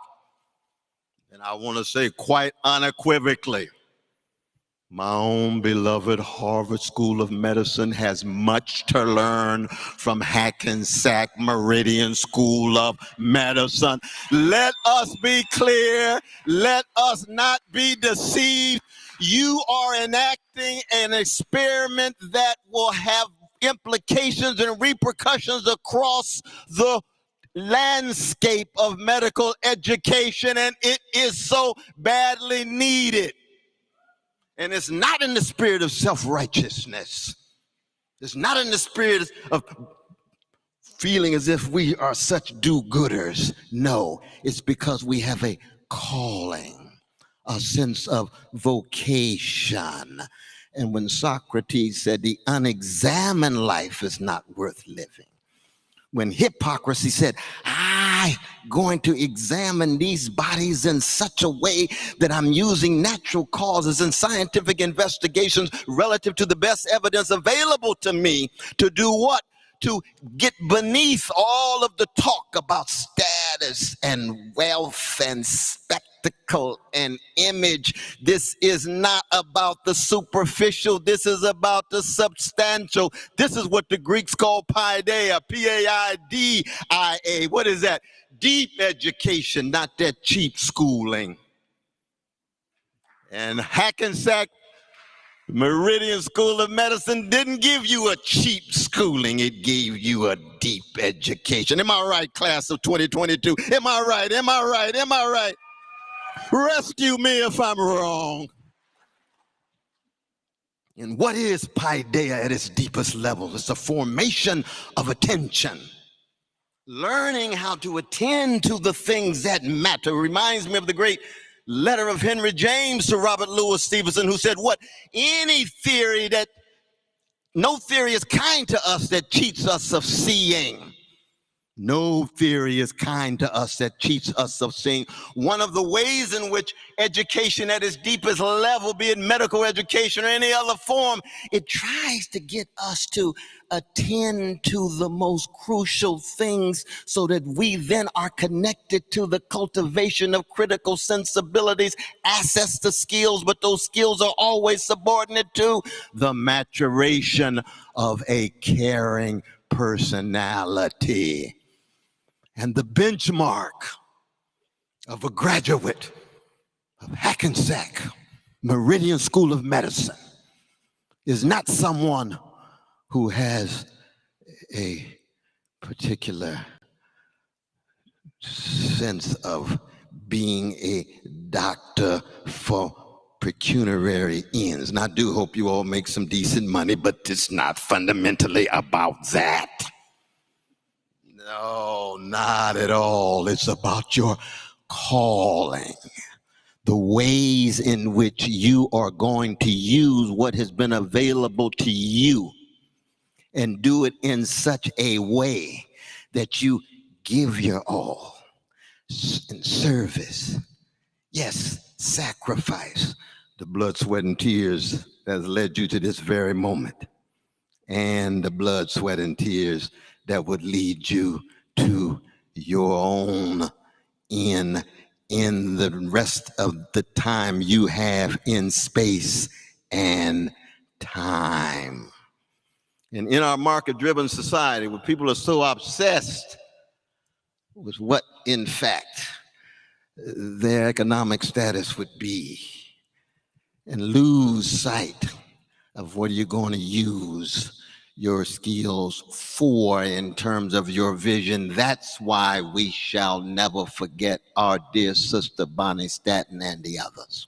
And I want to say quite unequivocally, my own beloved Harvard School of Medicine has much to learn from Hackensack Meridian School of Medicine. Let us be clear. Let us not be deceived. You are enacting an experiment that will have implications and repercussions across the landscape of medical education, and it is so badly needed. And it's not in the spirit of self-righteousness. It's not in the spirit of feeling as if we are such do-gooders. No, it's because we have a calling, a sense of vocation. And when Socrates said the unexamined life is not worth living, when hypocrisy said, I'm going to examine these bodies in such a way that I'm using natural causes and scientific investigations relative to the best evidence available to me to do what? To get beneath all of the talk about status and wealth and spectacle and image. This is not about the superficial. This is about the substantial. This is what the Greeks call paideia, P-A-I-D-I-A. What is that? Deep education, not that cheap schooling. And Hackensack Meridian School of Medicine didn't give you a cheap schooling. It gave you a deep education. Am I right, class of 2022? Am I right? Am I right? Am I right? Rescue me if I'm wrong. And what is paideia at its deepest level? It's a formation of attention. Learning how to attend to the things that matter reminds me of the great letter of Henry James to Robert Louis Stevenson, who said, what? No theory is kind to us that cheats us of seeing. No theory is kind to us that cheats us of seeing. One of the ways in which education at its deepest level, be it medical education or any other form, it tries to get us to attend to the most crucial things so that we then are connected to the cultivation of critical sensibilities, access to skills, but those skills are always subordinate to the maturation of a caring personality. And the benchmark of a graduate of Hackensack Meridian School of Medicine is not someone who has a particular sense of being a doctor for pecuniary ends. And I do hope you all make some decent money, but it's not fundamentally about that. No, not at all. It's about your calling, the ways in which you are going to use what has been available to you and do it in such a way that you give your all in service. Yes, sacrifice. The blood, sweat, and tears that has led you to this very moment, and the blood, sweat, and tears that would lead you to your own in the rest of the time you have in space and time. And in our market-driven society, where people are so obsessed with what, in fact, their economic status would be, and lose sight of what you're going to use your skills for in terms of your vision. That's why we shall never forget our dear sister Bonnie Stanton and the others.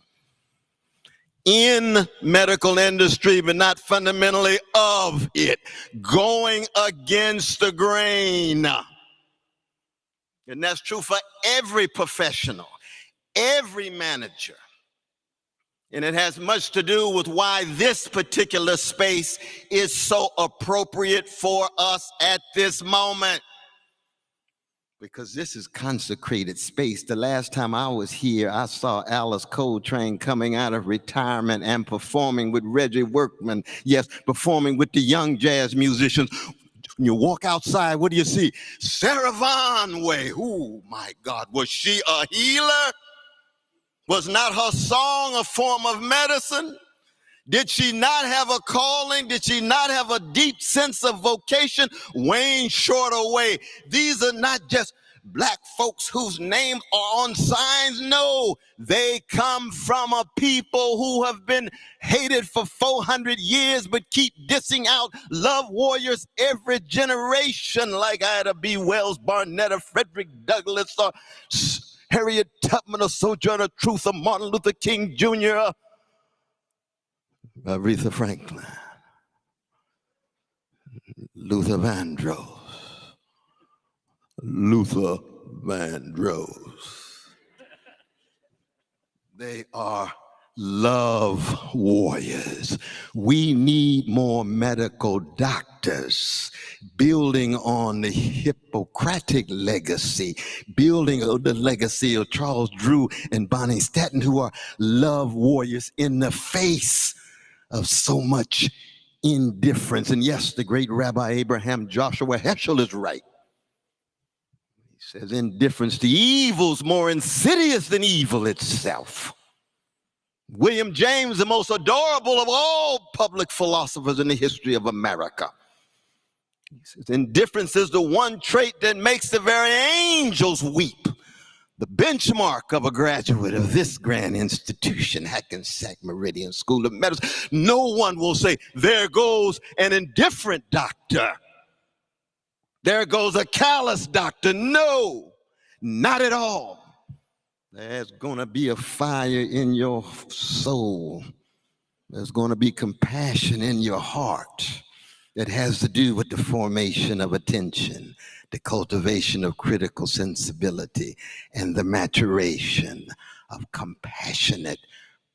In medical industry, but not fundamentally of it, going against the grain. And that's true for every professional, every manager. And it has much to do with why this particular space is so appropriate for us at this moment. Because this is consecrated space. The last time I was here, I saw Alice Coltrane coming out of retirement and performing with Reggie Workman. Yes, performing with the young jazz musicians. When you walk outside, what do you see? Sarah Vaughan Way. Oh, my God. Was she a healer? Was not her song a form of medicine? Did she not have a calling? Did she not have a deep sense of vocation? Wayne Shorter Way. These are not just black folks whose names are on signs. No, they come from a people who have been hated for 400 years but keep dissing out love warriors every generation, like Ida B. Wells, Barnett, or Frederick Douglass, or Harriet Tubman, or Sojourner Truth, or Martin Luther King Jr., Aretha Franklin, Luther Vandross. They are love warriors. We need more medical doctors, building on the Hippocratic legacy, building on the legacy of Charles Drew and Bonnie Stanton, who are love warriors in the face of so much indifference. And yes, the great Rabbi Abraham Joshua Heschel is right. He says indifference to evil is more insidious than evil itself. William James, the most adorable of all public philosophers in the history of America. He says indifference is the one trait that makes the very angels weep. The benchmark of a graduate of this grand institution, Hackensack Meridian School of Medicine. No one will say, there goes an indifferent doctor. There goes a callous doctor. No, not at all. There's going to be a fire in your soul. There's going to be compassion in your heart that has to do with the formation of attention, the cultivation of critical sensibility, and the maturation of compassionate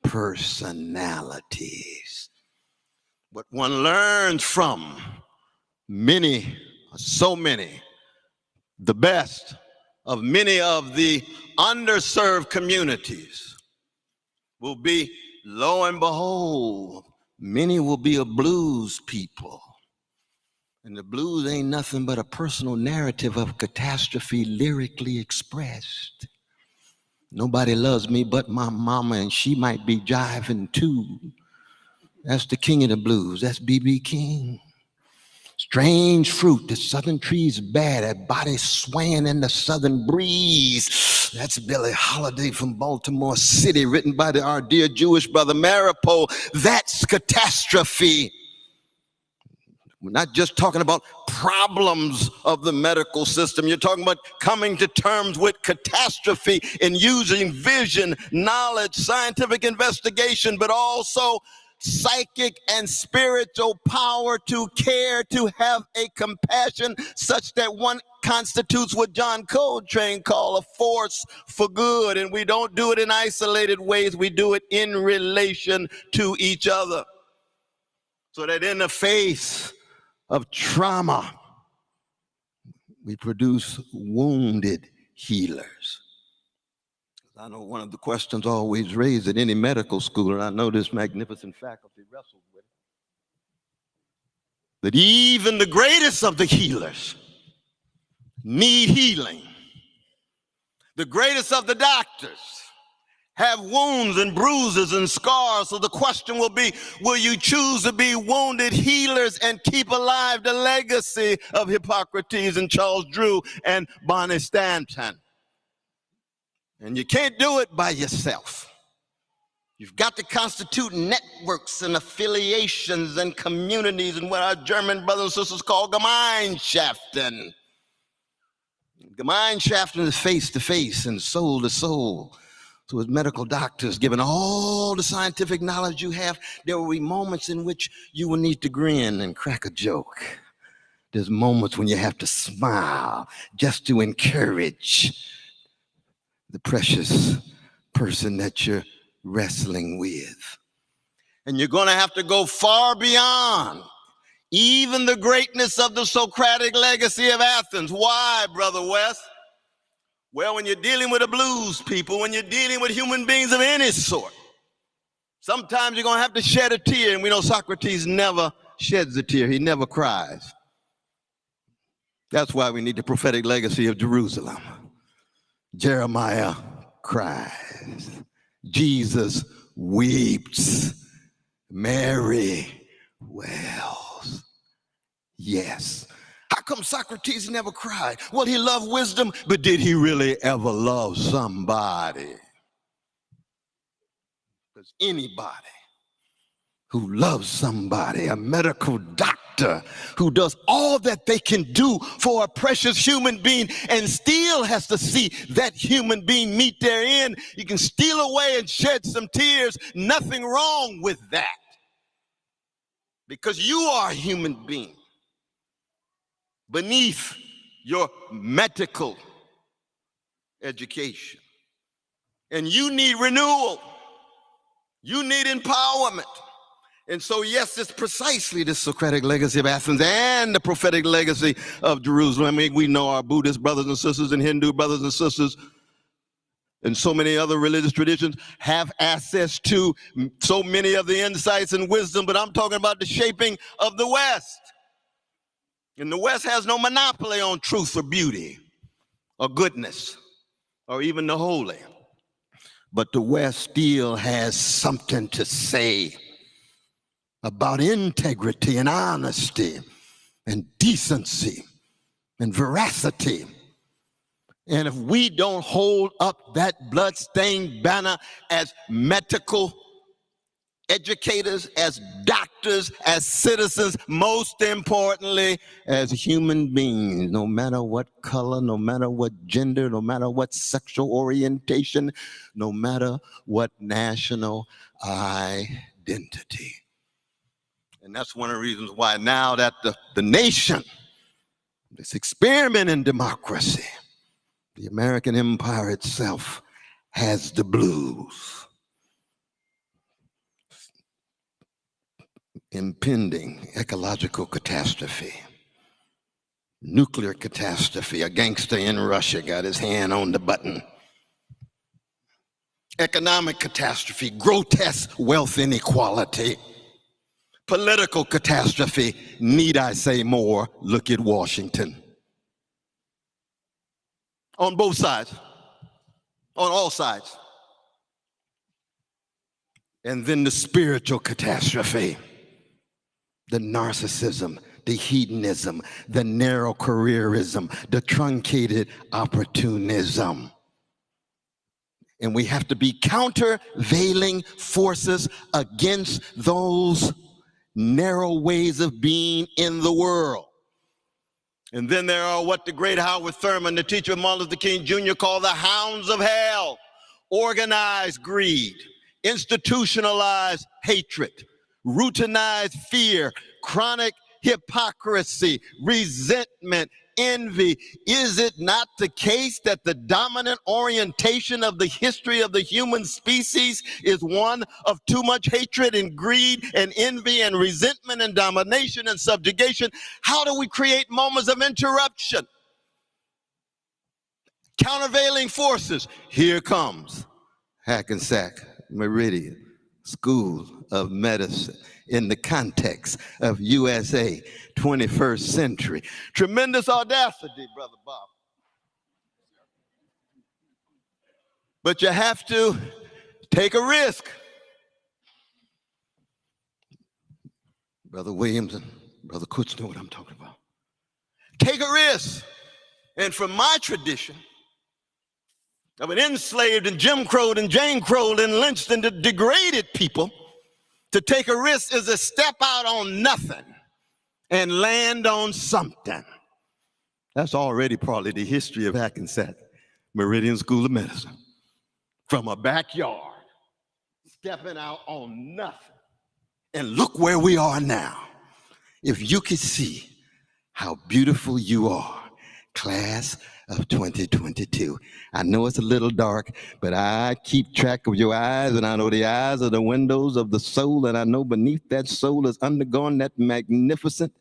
personalities. What one learns from so many, the best of many of the underserved communities will be, lo and behold, many will be a blues people. And the blues ain't nothing but a personal narrative of catastrophe lyrically expressed. Nobody loves me but my mama, and she might be jiving too. That's the king of the blues. That's B.B. King. Strange fruit, the southern tree's bad, that body swaying in the southern breeze. That's Billie Holiday from Baltimore City, written by our dear Jewish brother Maripol. That's catastrophe. We're not just talking about problems of the medical system. You're talking about coming to terms with catastrophe and using vision, knowledge, scientific investigation, but also psychic and spiritual power to care, to have a compassion such that one constitutes what John Coltrane called a force for good. And we don't do it in isolated ways. We do it in relation to each other. So that in the face of trauma, we produce wounded healers. I know one of the questions always raised at any medical school, and I know this magnificent faculty wrestles with it, that even the greatest of the healers need healing. The greatest of the doctors have wounds and bruises and scars. So the question will be, will you choose to be wounded healers and keep alive the legacy of Hippocrates and Charles Drew and Bonnie Stanton? And you can't do it by yourself. You've got to constitute networks and affiliations and communities and what our German brothers and sisters call Gemeinschaften. Gemeinschaften is face to face and soul to soul. So as medical doctors, given all the scientific knowledge you have, there will be moments in which you will need to grin and crack a joke. There's moments when you have to smile just to encourage the precious person that you're wrestling with. And you're going to have to go far beyond even the greatness of the Socratic legacy of Athens. Why, Brother West? Well, when you're dealing with the blues people, when you're dealing with human beings of any sort, sometimes you're going to have to shed a tear. And we know Socrates never sheds a tear. He never cries. That's why we need the prophetic legacy of Jerusalem. Jeremiah cries. Jesus weeps. Mary wails. Yes. How come Socrates never cried? Well, he loved wisdom, but did he really ever love somebody? Because anybody who loves somebody, a medical doctor who does all that they can do for a precious human being and still has to see that human being meet their end, you can steal away and shed some tears. Nothing wrong with that. Because you are a human being beneath your medical education. And you need renewal. You need empowerment. And so, yes, it's precisely the Socratic legacy of Athens and the prophetic legacy of Jerusalem. I mean, we know our Buddhist brothers and sisters and Hindu brothers and sisters and so many other religious traditions have access to so many of the insights and wisdom, but I'm talking about the shaping of the West. And the West has no monopoly on truth or beauty or goodness or even the holy. But the West still has something to say about integrity and honesty and decency and veracity. And if we don't hold up that bloodstained banner as medical educators, as doctors, as citizens, most importantly, as human beings, no matter what color, no matter what gender, no matter what sexual orientation, no matter what national identity. And that's one of the reasons why now that the nation, this experiment in democracy, the American empire itself has the blues. Impending ecological catastrophe, nuclear catastrophe, a gangster in Russia got his hand on the button. Economic catastrophe, grotesque wealth inequality. Political catastrophe, need I say more? Look at Washington. On both sides, on all sides. And then the spiritual catastrophe, the narcissism, the hedonism, the narrow careerism, the truncated opportunism. And we have to be countervailing forces against those narrow ways of being in the world. And then there are what the great Howard Thurman, the teacher of Martin Luther King Jr., called the hounds of hell: organized greed, institutionalized hatred, routinized fear, chronic hypocrisy, resentment, envy. Is it not the case that the dominant orientation of the history of the human species is one of too much hatred and greed and envy and resentment and domination and subjugation? How do we create moments of interruption? Countervailing forces. Here comes Hackensack Meridian School of Medicine in the context of USA 21st century. Tremendous audacity, Brother Bob. But you have to take a risk. Brother Williams and Brother Kutz know what I'm talking about. Take a risk. And from my tradition of an enslaved and Jim Crowed and Jane Crowed and lynched and degraded people, to take a risk is to step out on nothing and land on something. That's already partly the history of Hackensack Meridian School of Medicine. From a backyard, stepping out on nothing. And look where we are now. If you could see how beautiful you are, class of 2022. I know it's a little dark, but I keep track of your eyes, and I know the eyes are the windows of the soul, and I know beneath that soul is undergone that magnificent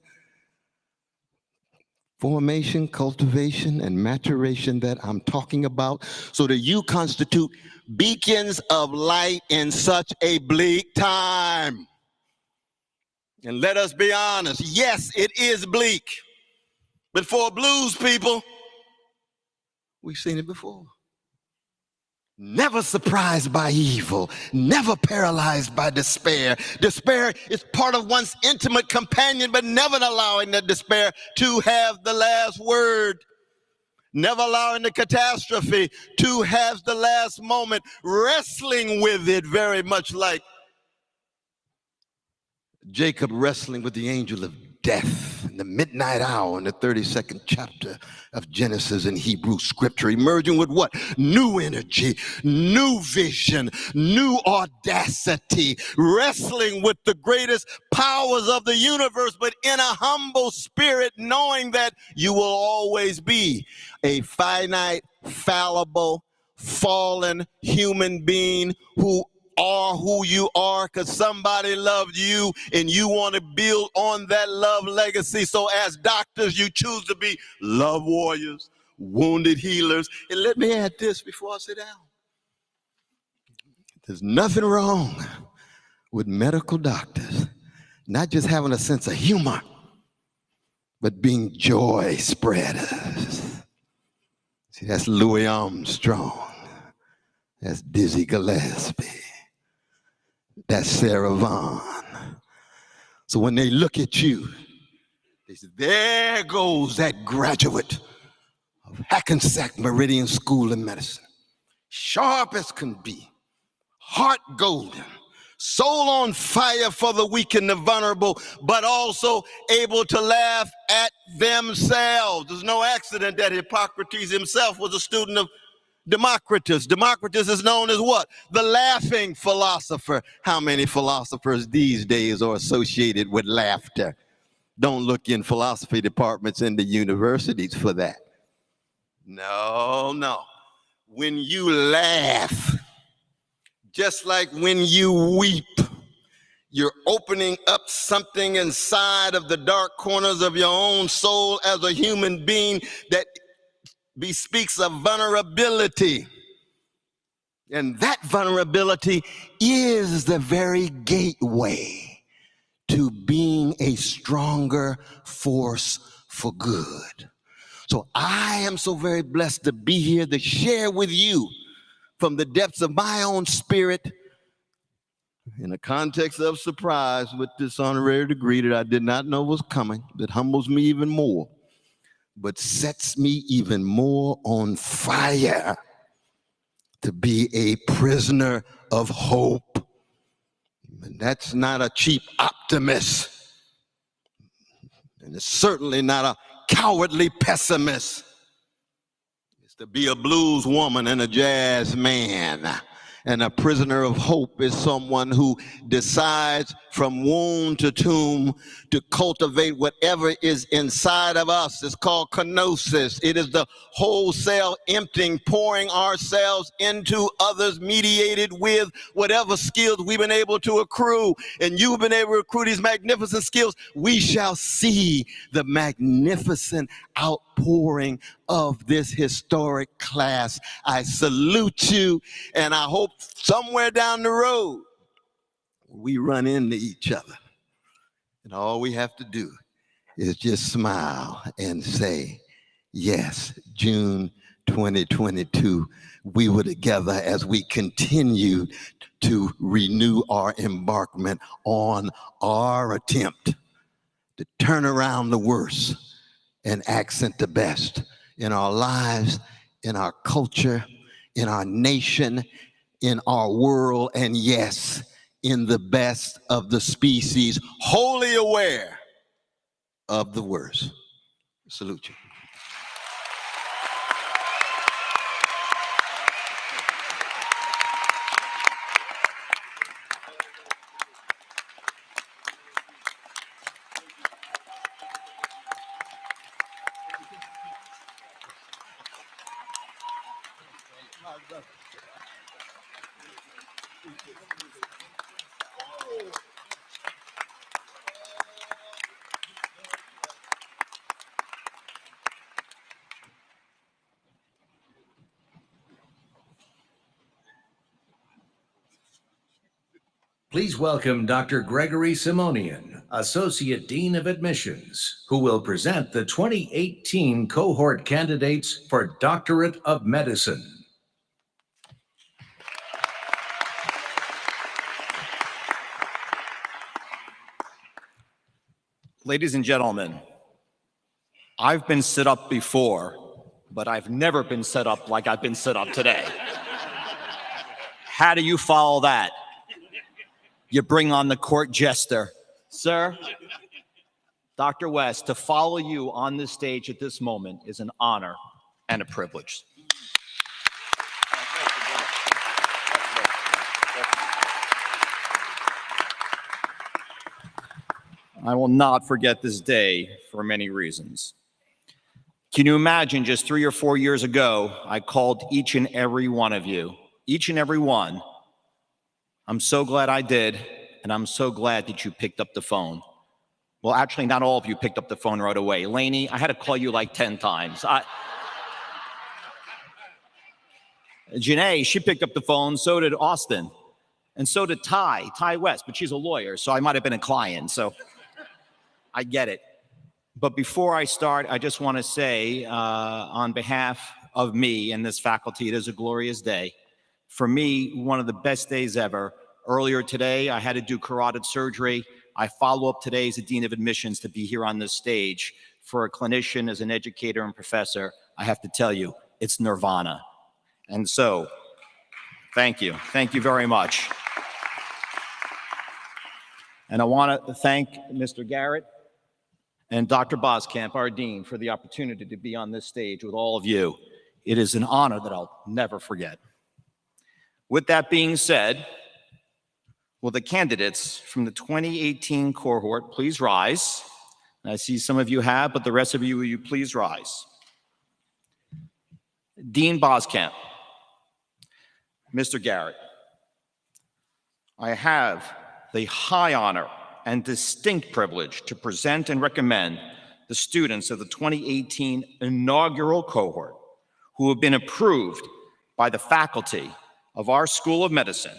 formation, cultivation, and maturation that I'm talking about, so that you constitute beacons of light in such a bleak time. And let us be honest, yes, it is bleak, but for blues people, we've seen it before. Never surprised by evil, never paralyzed by despair. Despair is part of one's intimate companion, but never allowing the despair to have the last word. Never allowing the catastrophe to have the last moment. Wrestling with it very much like Jacob wrestling with the angel of death in the midnight hour in the 32nd chapter of Genesis in Hebrew scripture, emerging with what? New energy, new vision, new audacity, wrestling with the greatest powers of the universe, but in a humble spirit, knowing that you will always be a finite, fallible, fallen human being who are who you are because somebody loved you and you want to build on that love legacy. So as doctors, you choose to be love warriors, wounded healers. And let me add this before I sit down. There's nothing wrong with medical doctors not just having a sense of humor, but being joy spreaders. See, that's Louis Armstrong. That's Dizzy Gillespie. That's Sarah Vaughan. So when they look at you, they say, there goes that graduate of Hackensack Meridian School of Medicine. Sharp as can be, heart golden, soul on fire for the weak and the vulnerable, but also able to laugh at themselves. There's no accident that Hippocrates himself was a student of Democritus. Democritus is known as what? The laughing philosopher. How many philosophers these days are associated with laughter? Don't look in philosophy departments in the universities for that. No. When you laugh, just like when you weep, you're opening up something inside of the dark corners of your own soul as a human being that bespeaks of vulnerability. And that vulnerability is the very gateway to being a stronger force for good. So I am so very blessed to be here to share with you from the depths of my own spirit in a context of surprise with this honorary degree that I did not know was coming, that humbles me even more, but sets me even more on fire to be a prisoner of hope. And that's not a cheap optimist. And it's certainly not a cowardly pessimist. It's to be a blues woman and a jazz man. And a prisoner of hope is someone who decides from womb to tomb to cultivate whatever is inside of us. It's called kenosis. It is the wholesale emptying, pouring ourselves into others, mediated with whatever skills we've been able to accrue. And you've been able to accrue these magnificent skills. We shall see the magnificent outpouring of this historic class. I salute you, and I hope somewhere down the road we run into each other. And all we have to do is just smile and say, yes, June 2022, we were together as we continue to renew our embarkment on our attempt to turn around the worst and accent the best in our lives, in our culture, in our nation, in our world, and yes, in the best of the species, wholly aware of the worst. Salute you. Please welcome Dr. Gregory Simonian, Associate Dean of Admissions, who will present the 2018 cohort candidates for Doctorate of Medicine. Ladies and gentlemen, I've been set up before, but I've never been set up like I've been set up today. How do you follow that? You bring on the court jester. Sir, Dr. West, to follow you on this stage at this moment is an honor and a privilege. I will not forget this day for many reasons. Can you imagine just 3 or 4 years ago, I called each and every one of you, each and every one. I'm so glad I did, and I'm so glad that you picked up the phone. Well, actually, not all of you picked up the phone right away. Lainey, I had to call you like 10 times. Janae, she picked up the phone, so did Austin, and so did Ty West, but she's a lawyer, so I might have been a client, so I get it. But before I start, I just want to say, on behalf of me and this faculty, it is a glorious day. For me, one of the best days ever. Earlier today, I had to do carotid surgery. I follow up today as a Dean of Admissions to be here on this stage. For a clinician, as an educator and professor, I have to tell you, it's nirvana. And so, thank you. Thank you very much. And I want to thank Mr. Garrett and Dr. Boskamp, our dean, for the opportunity to be on this stage with all of you. It is an honor that I'll never forget. With that being said, will the candidates from the 2018 cohort please rise? And I see some of you have, but the rest of you, will you please rise? Dean Boskamp, Mr. Garrett, I have the high honor and distinct privilege to present and recommend the students of the 2018 inaugural cohort who have been approved by the faculty of our School of Medicine,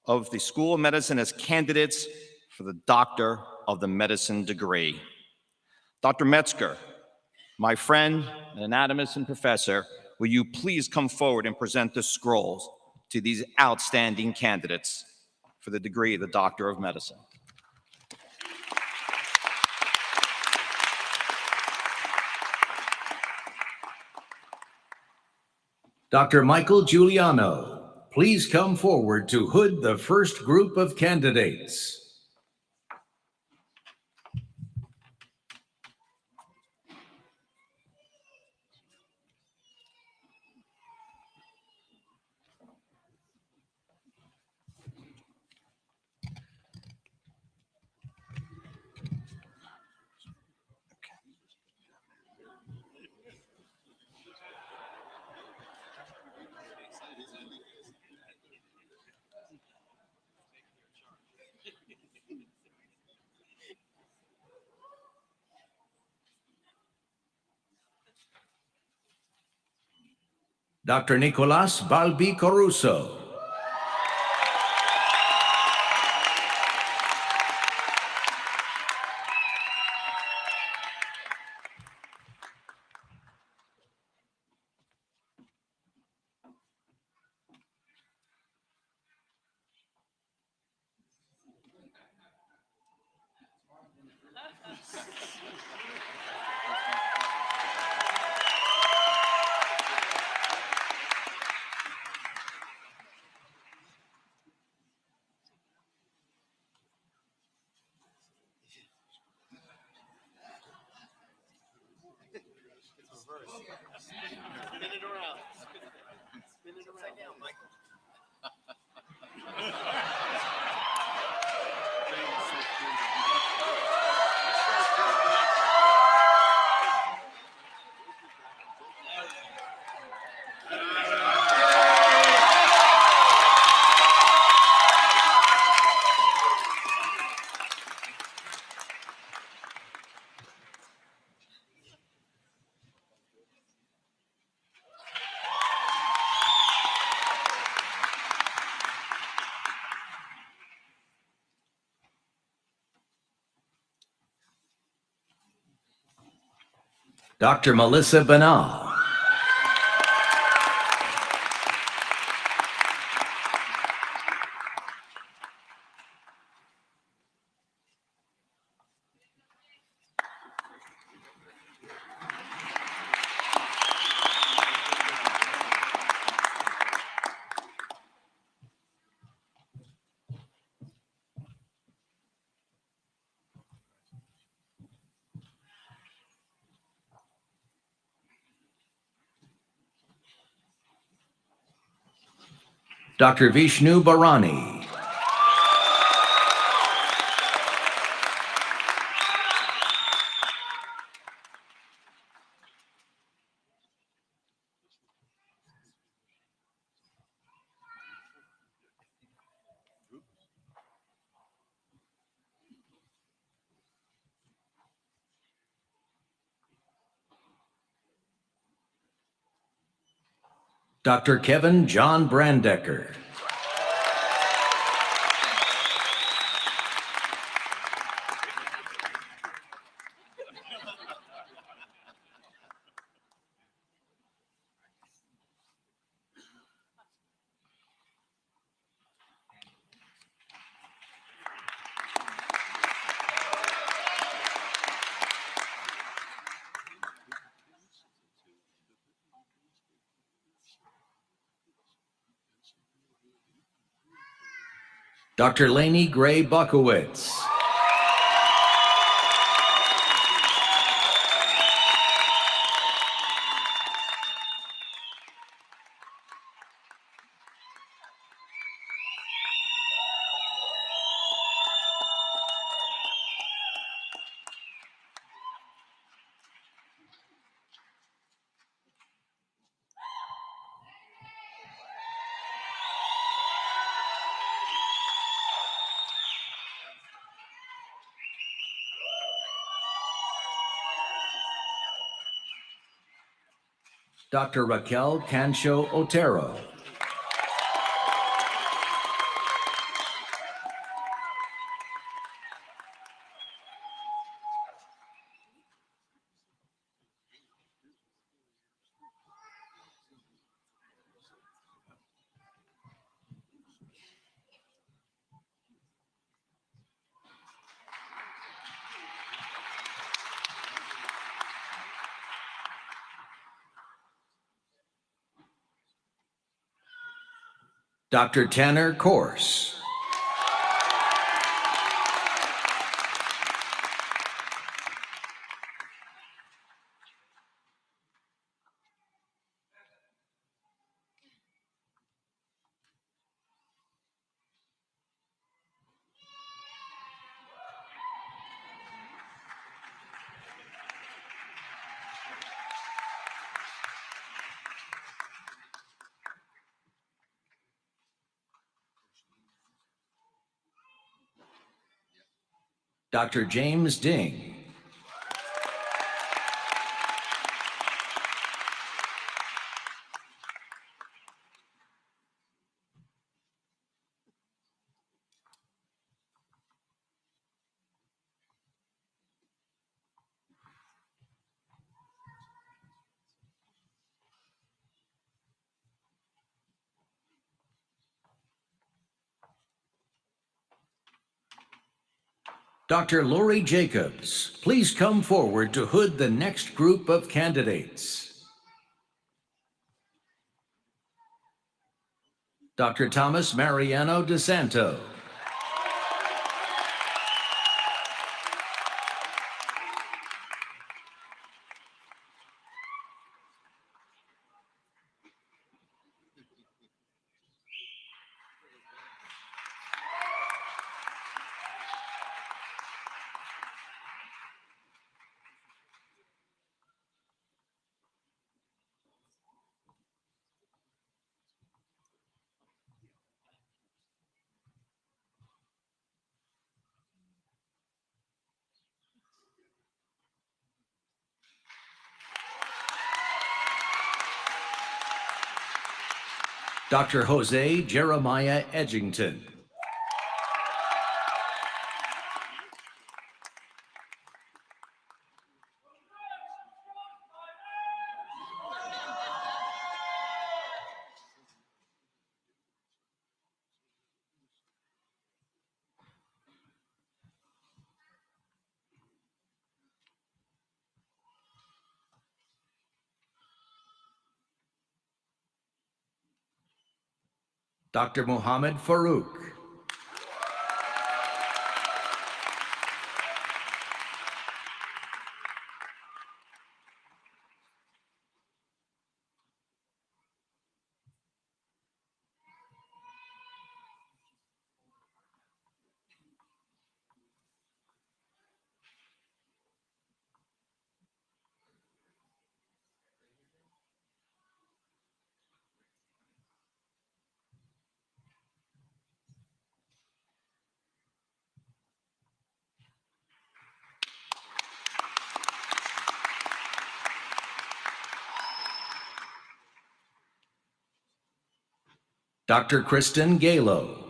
as candidates for the Doctor of the Medicine degree. Dr. Metzger, my friend, an anatomist and professor, will you please come forward and present the scrolls to these outstanding candidates for the degree of the Doctor of Medicine. Dr. Michael Giuliano, please come forward to hood the first group of candidates. Dr. Nicolas Balbi Caruso. Dr. Melissa Banal. Dr. Vishnu Barani. Dr. Kevin John Brandecker. Dr. Lainey Gray Buckowitz. Dr. Raquel Cancho Otero. Dr. Tanner Korse. Dr. James Ding. Dr. Lori Jacobs, please come forward to hood the next group of candidates. Dr. Thomas Mariano DeSanto. Dr. Jose Jeremiah Edgington. Dr. Muhammad Farouk. Dr. Kristen Galo.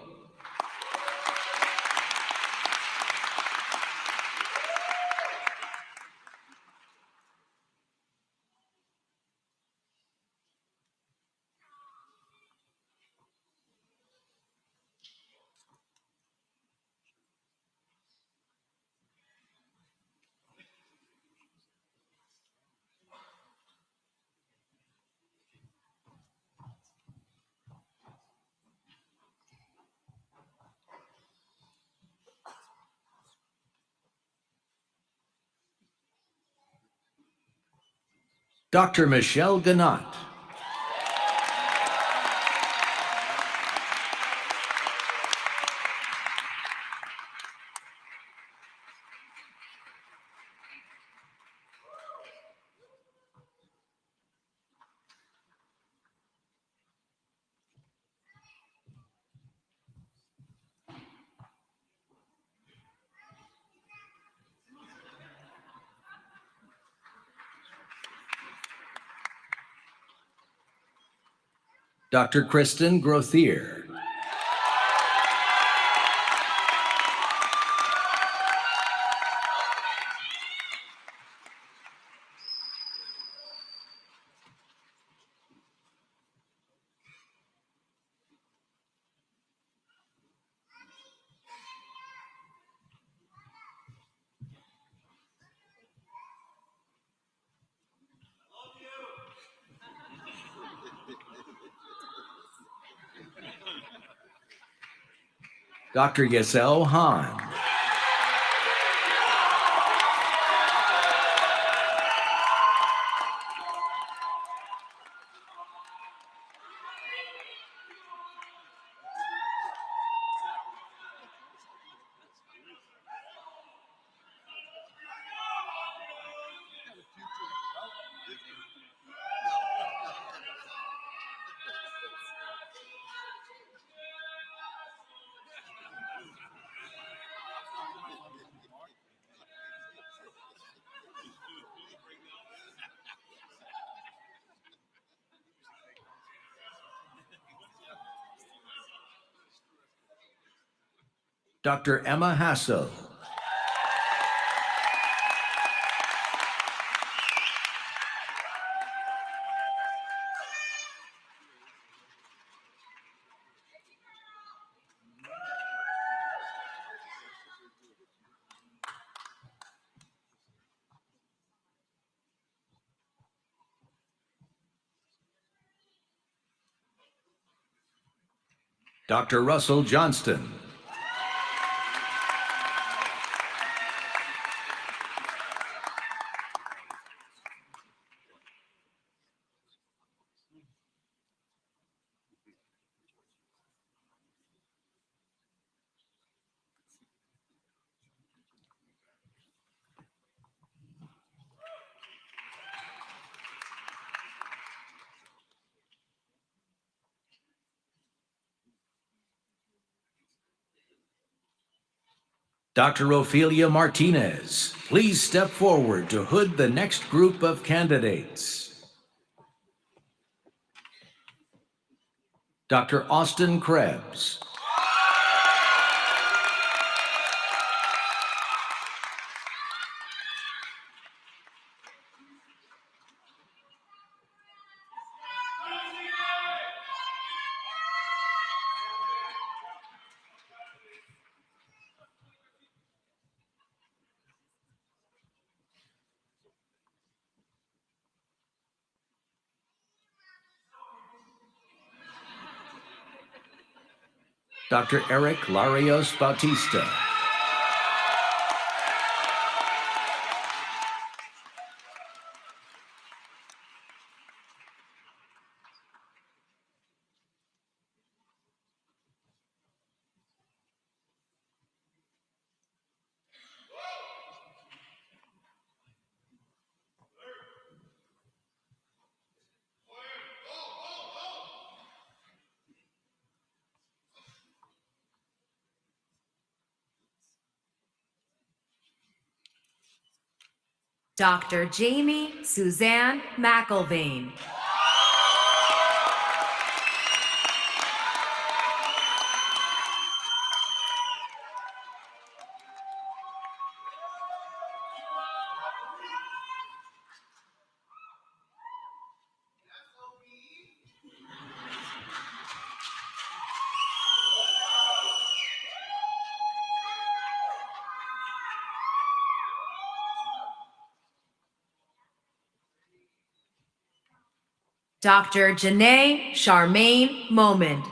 Dr. Michelle Ganat. Dr. Kristen Grothier. Dr. Yesel Han. Dr. Emma Hasso. Dr. Russell Johnston. Dr. Ophelia Martinez, please step forward to hood the next group of candidates. Dr. Austin Krebs. Dr. Eric Larios Bautista. Dr. Jamie Suzanne McIlvain. Dr. Janae Charmaine Momond.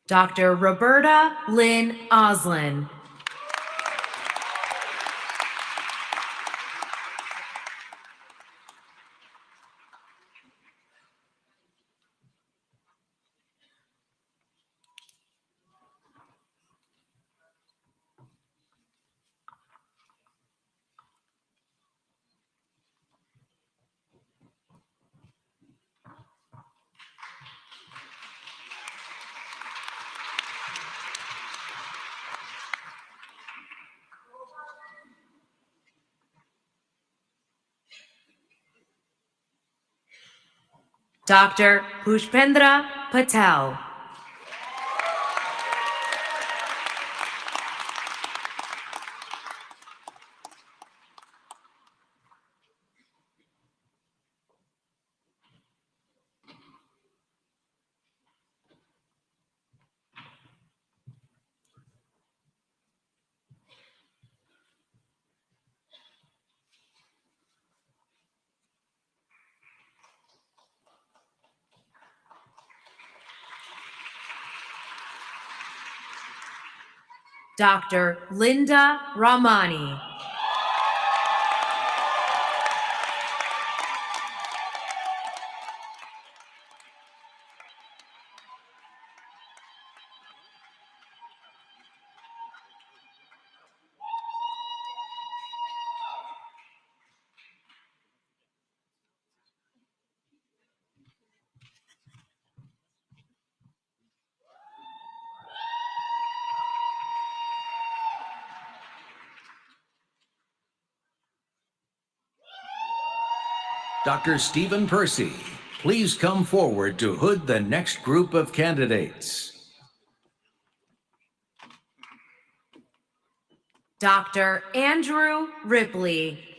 Dr. Roberta Lynn Oslin. Dr. Pushpendra Patel. Dr. Linda Ramani. Dr. Stephen Percy, please come forward to hood the next group of candidates. Dr. Andrew Ripley.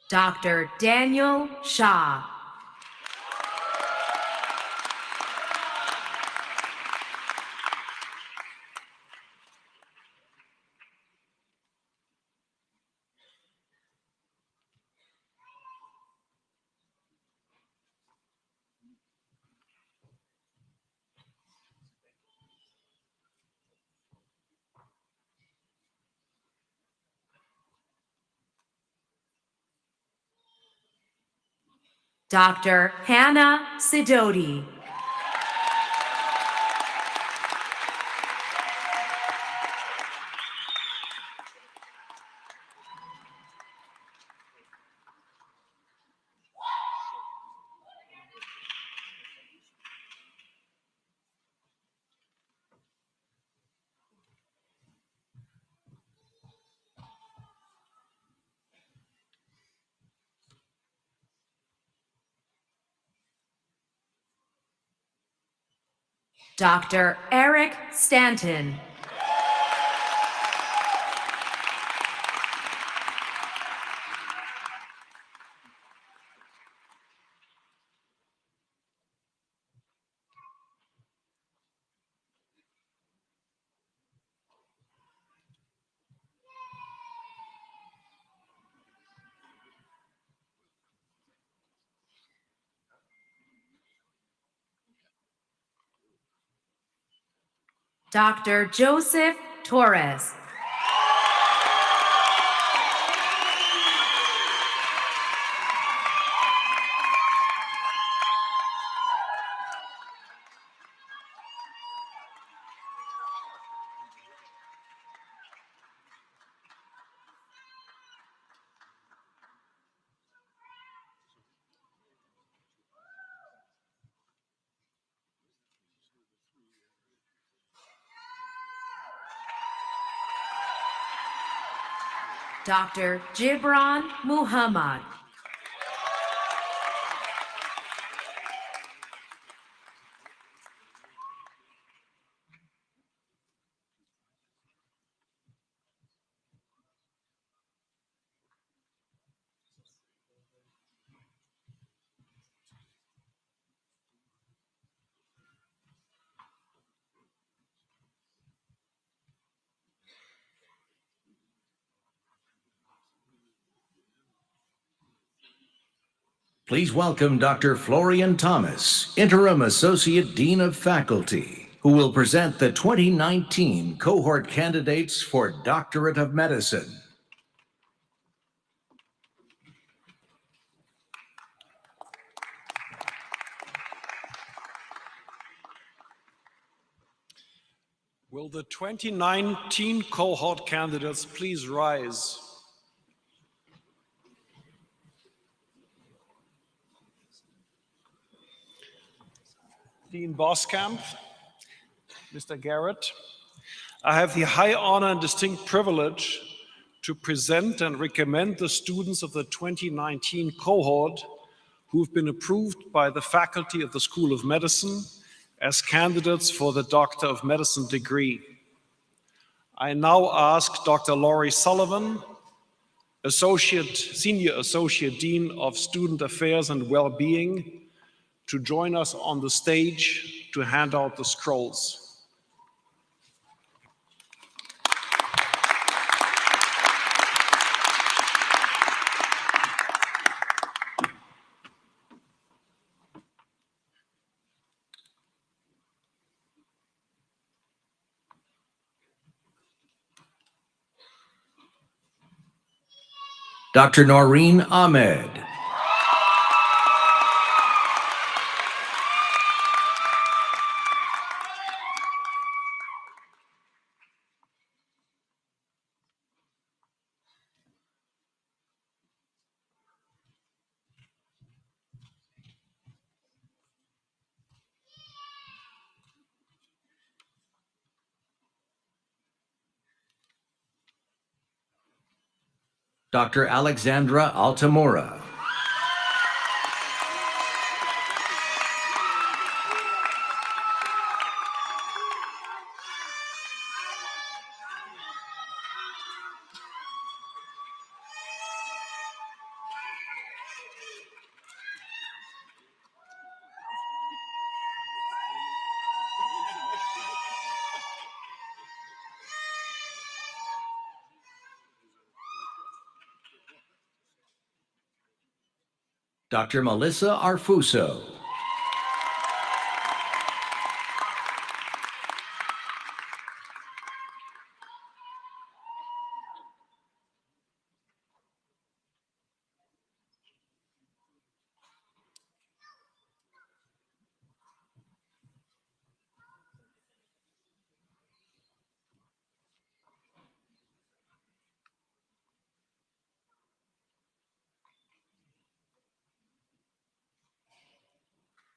Dr. Daniel Shaw. Dr. Hannah Sidoti. Dr. Eric Stanton. Dr. Joseph Torres. Dr. Gibran Muhammad. Please welcome Dr. Florian Thomas, Interim Associate Dean of Faculty, who will present the 2019 cohort candidates for Doctorate of Medicine. Will the 2019 cohort candidates please rise? Dean Boskamp, Mr. Garrett, I have the high honor and distinct privilege to present and recommend the students of the 2019 cohort who've been approved by the faculty of the School of Medicine as candidates for the Doctor of Medicine degree. I now ask Dr. Laurie Sullivan, Senior Associate Dean of Student Affairs and Wellbeing, to join us on the stage to hand out the scrolls. Dr. Noreen Ahmed. Dr. Alexandra Altamura. Dr. Melissa Arfuso.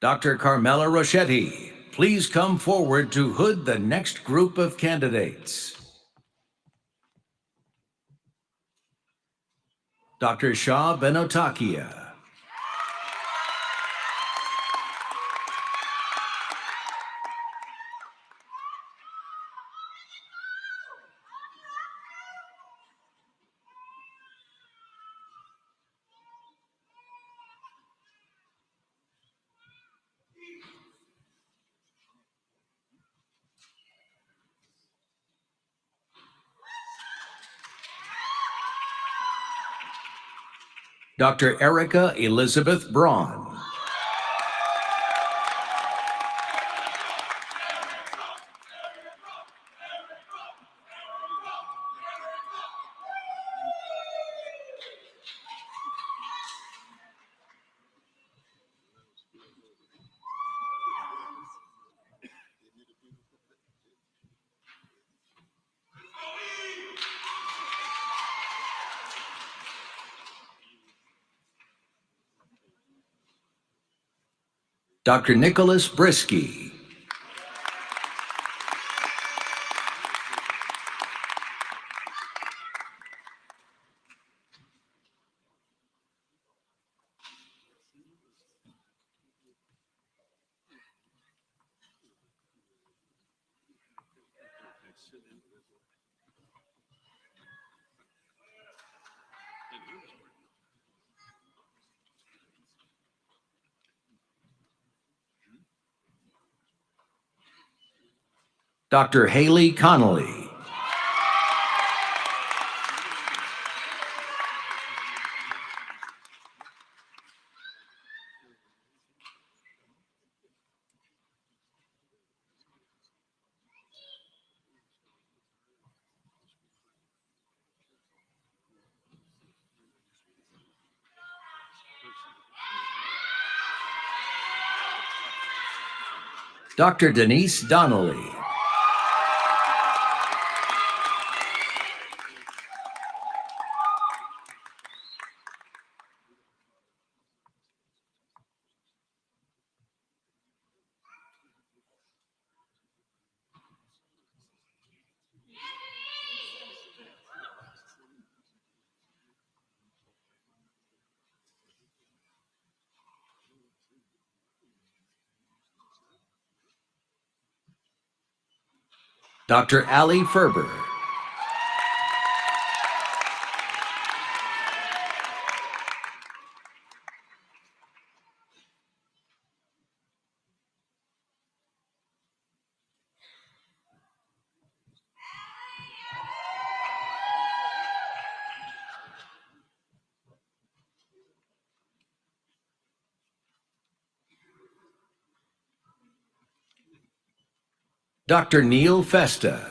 Dr. Carmela Rochetti, please come forward to hood the next group of candidates. Dr. Shah Benotakia. Dr. Erica Elizabeth Braun. Dr. Nicholas Brisky. Dr. Haley Connolly. Dr. Denise Donnelly. Dr. Ali Ferber. Dr. Neil Festa.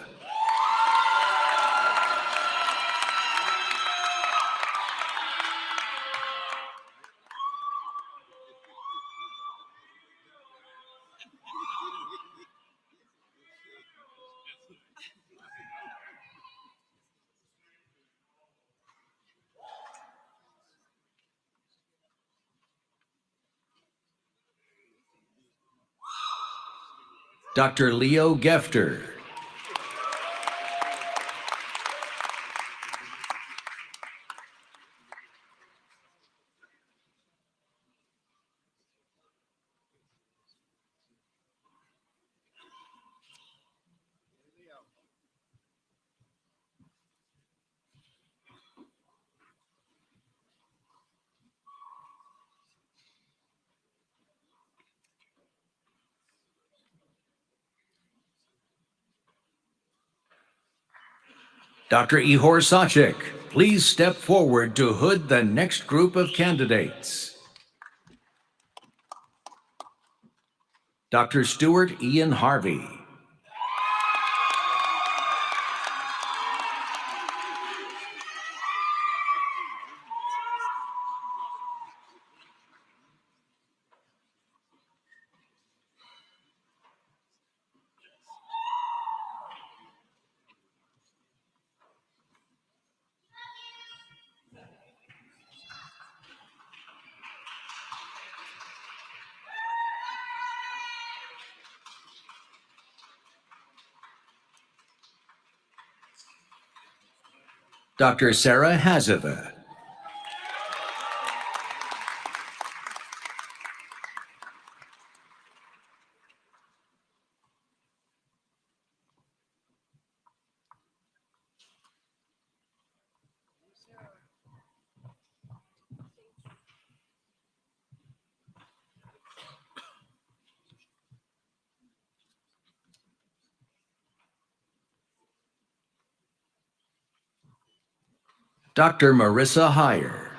Dr. Leo Gefter. Dr. Ihor Sachik, please step forward to hood the next group of candidates. Dr. Stuart Ian Harvey. Dr. Sarah Hazeva. Dr. Marissa Heyer.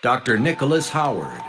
Dr. Nicholas Howard.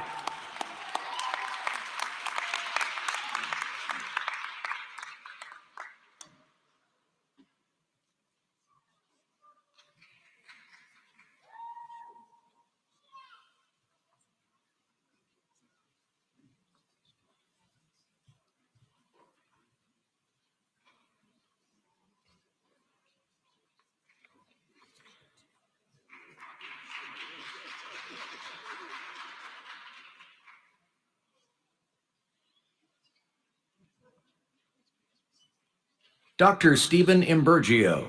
Dr. Stephen Imburgio.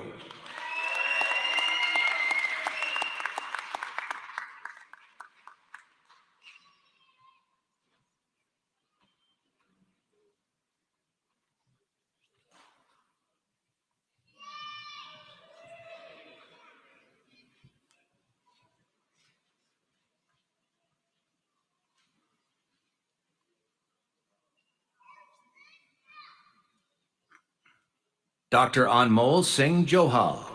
Dr. Anmol Singh Johal.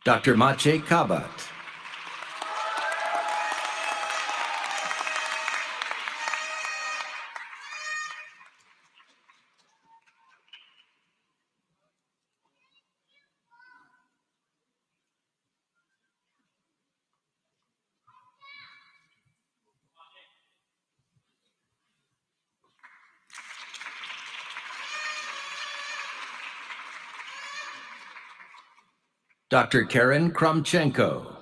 Dr. Maciej Kabat. Dr. Karen Kromchenko.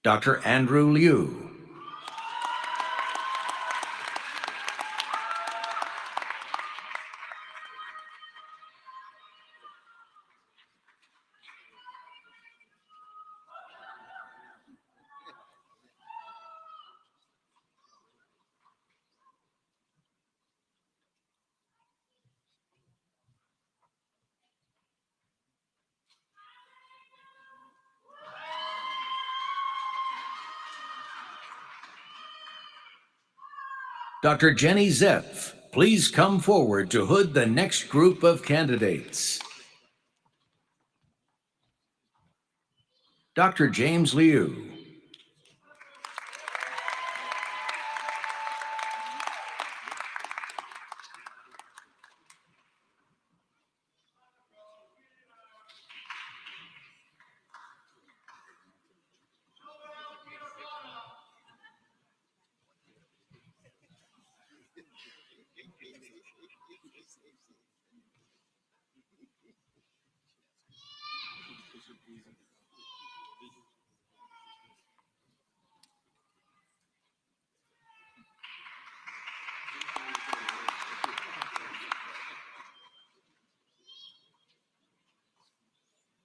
Dr. Andrew Liu. Dr. Jenny Zepf, please come forward to hood the next group of candidates. Dr. James Liu.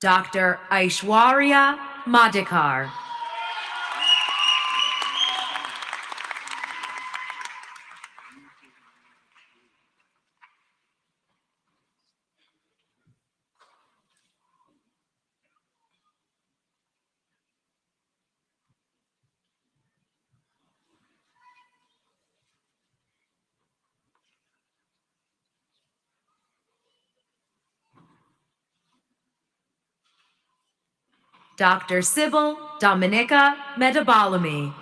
Dr. Aishwarya Madhikar. Dr. Sybil Dominica Metabalamy.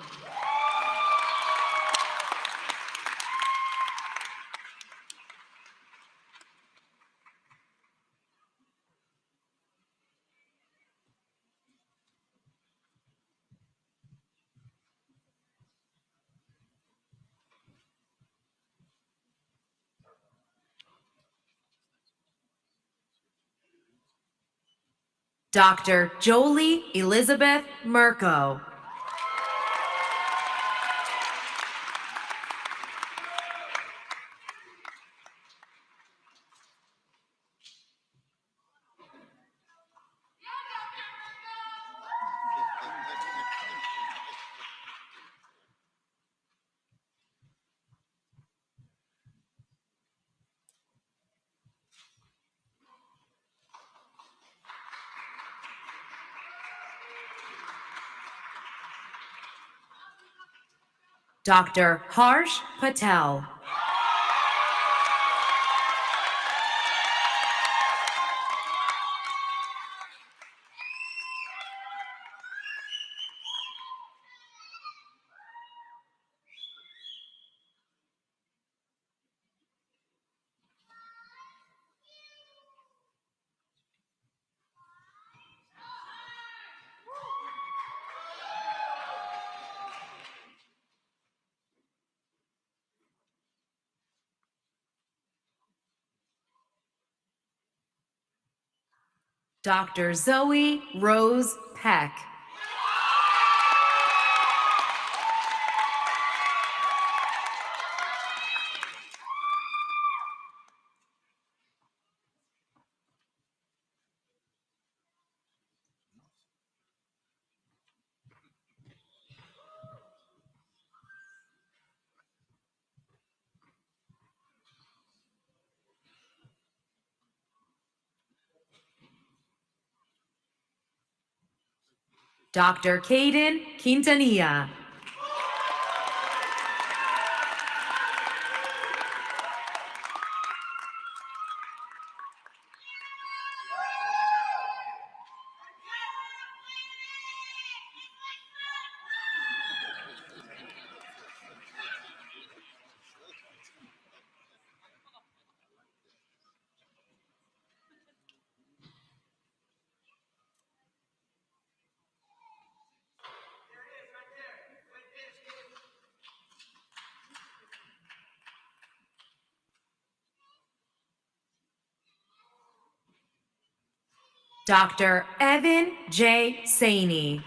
Dr. Jolie Elizabeth Merko. Dr. Harsh Patel. Dr. Zoe Rose Peck. Dr. Caden Quintanilla. Dr. Evan J. Saney.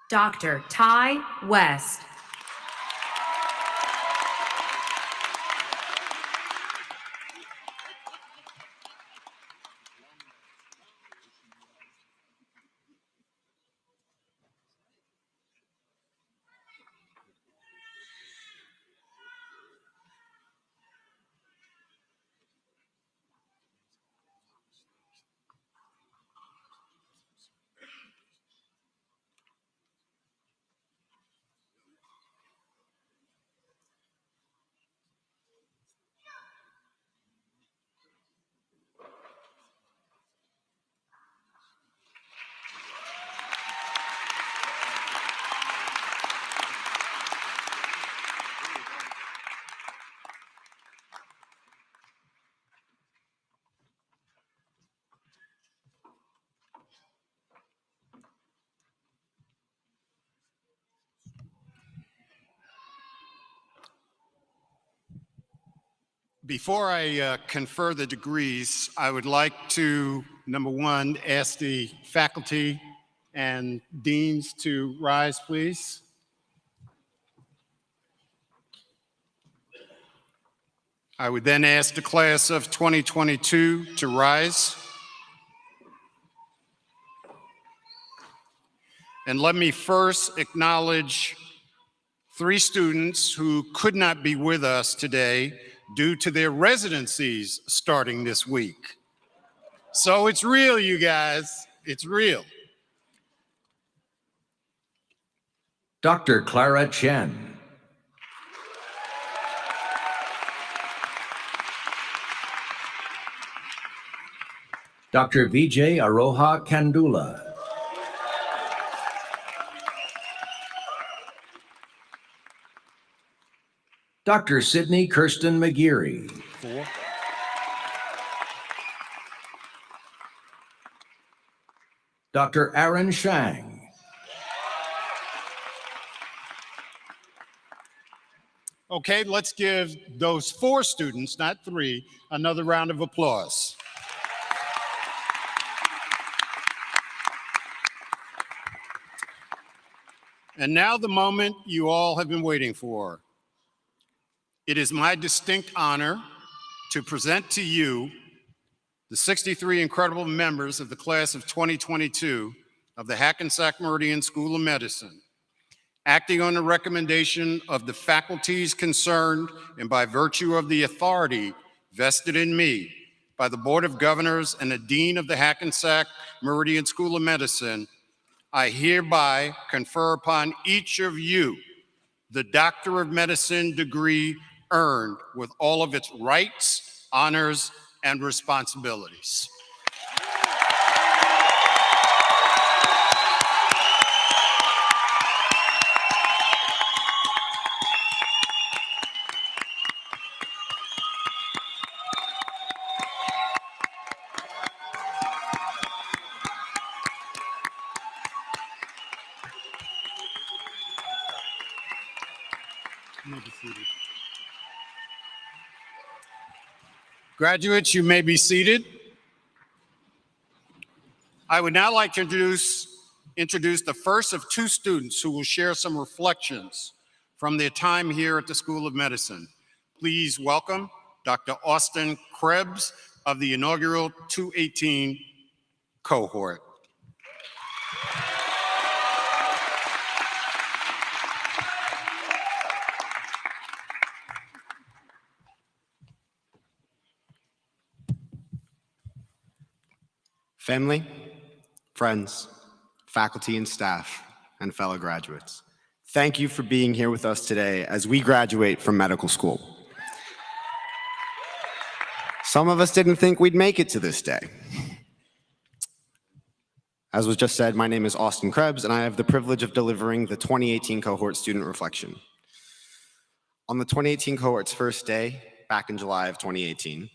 Dr. Ty West. Before I confer the degrees, I would like to, number one, ask the faculty and deans to rise, please. I would then ask the class of 2022 to rise. And let me first acknowledge 3 students who could not be with us today due to their residencies starting this week. So it's real, you guys, it's real. Dr. Clara Chen. Dr. Vijay Aroha Kandula. Dr. Sydney Kirsten McGeary. 4. Dr. Aaron Shang. Okay, let's give those 4 students, not 3, another round of applause. And now the moment you all have been waiting for. It is my distinct honor to present to you the 63 incredible members of the class of 2022 of the Hackensack Meridian School of Medicine. Acting on the recommendation of the faculties concerned and by virtue of the authority vested in me by the Board of Governors and the Dean of the Hackensack Meridian School of Medicine, I hereby confer upon each of you the Doctor of Medicine degree earned with all of its rights, honors, and responsibilities. Graduates, you may be seated. I would now like to introduce the first of 2 students who will share some reflections from their time here at the School of Medicine. Please welcome Dr. Austin Krebs of the inaugural 218 cohort. Family, friends, faculty and staff, and fellow graduates, thank you for being here with us today as we graduate from medical school. Some of us didn't think we'd make it to this day. As was just said, my name is Austin Krebs, and I have the privilege of delivering the 2018 cohort student reflection. On the 2018 cohort's first day, back in July of 2018,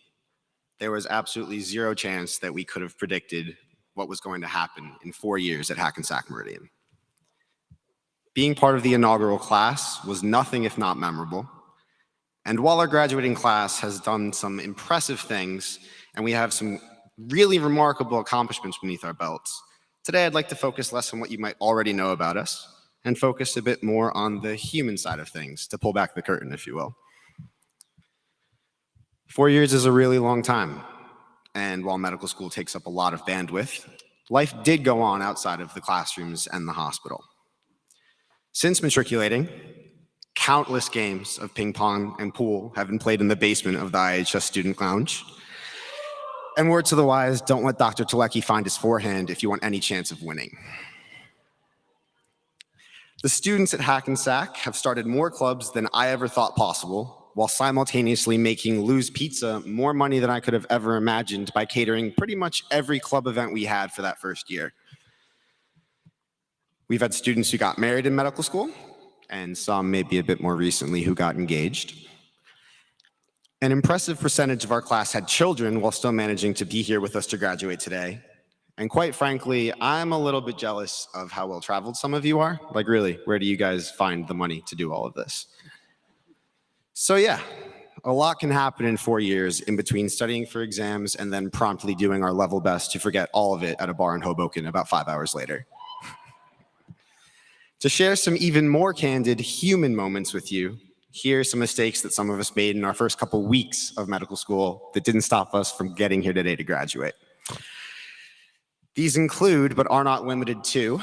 there was absolutely zero chance that we could have predicted what was going to happen in 4 years at Hackensack Meridian. Being part of the inaugural class was nothing if not memorable. And while our graduating class has done some impressive things, and we have some really remarkable accomplishments beneath our belts, today I'd like to focus less on what you might already know about us and focus a bit more on the human side of things, to pull back the curtain, if you will. 4 years is a really long time, and while medical school takes up a lot of bandwidth, life did go on outside of the classrooms and the hospital. Since matriculating, countless games of ping pong and pool have been played in the basement of the IHS Student Lounge. And word to the wise, don't let Dr. Telecki find his forehand if you want any chance of winning. The students at Hackensack have started more clubs than I ever thought possible, while simultaneously making Lou's Pizza more money than I could have ever imagined by catering pretty much every club event we had for that first year. We've had students who got married in medical school, and some maybe a bit more recently who got engaged. An impressive percentage of our class had children while still managing to be here with us to graduate today. And quite frankly, I'm a little bit jealous of how well traveled some of you are. Like really, where do you guys find the money to do all of this? So yeah, a lot can happen in 4 years in between studying for exams and then promptly doing our level best to forget all of it at a bar in Hoboken about 5 hours later. To share some even more candid human moments with you, here are some mistakes that some of us made in our first couple weeks of medical school that didn't stop us from getting here today to graduate. These include, but are not limited to,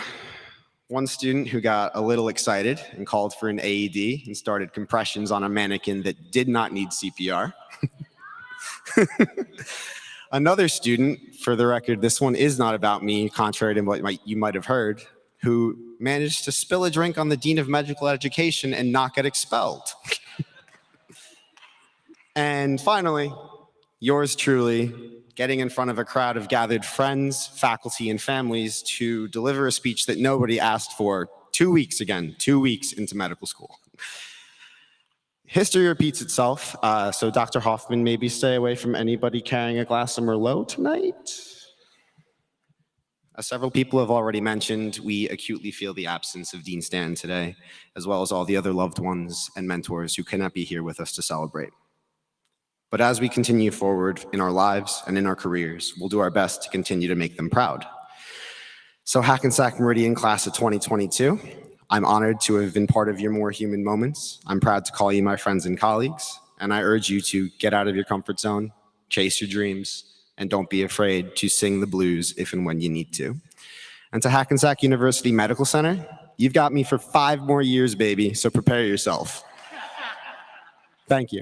one student who got a little excited and called for an AED and started compressions on a mannequin that did not need CPR. Another student, for the record, this one is not about me, contrary to what you might have heard, who managed to spill a drink on the Dean of Medical Education and not get expelled. And finally, yours truly, getting in front of a crowd of gathered friends, faculty, and families to deliver a speech that nobody asked for 2 weeks into medical school. History repeats itself, so Dr. Hoffman, maybe stay away from anybody carrying a glass of Merlot tonight. As several people have already mentioned, we acutely feel the absence of Dean Stan today, as well as all the other loved ones and mentors who cannot be here with us to celebrate. But as we continue forward in our lives and in our careers, we'll do our best to continue to make them proud. So Hackensack Meridian class of 2022, I'm honored to have been part of your more human moments. I'm proud to call you my friends and colleagues, and I urge you to get out of your comfort zone, chase your dreams, and don't be afraid to sing the blues if and when you need to. And to Hackensack University Medical Center, you've got me for 5 more years, baby, so prepare yourself. Thank you.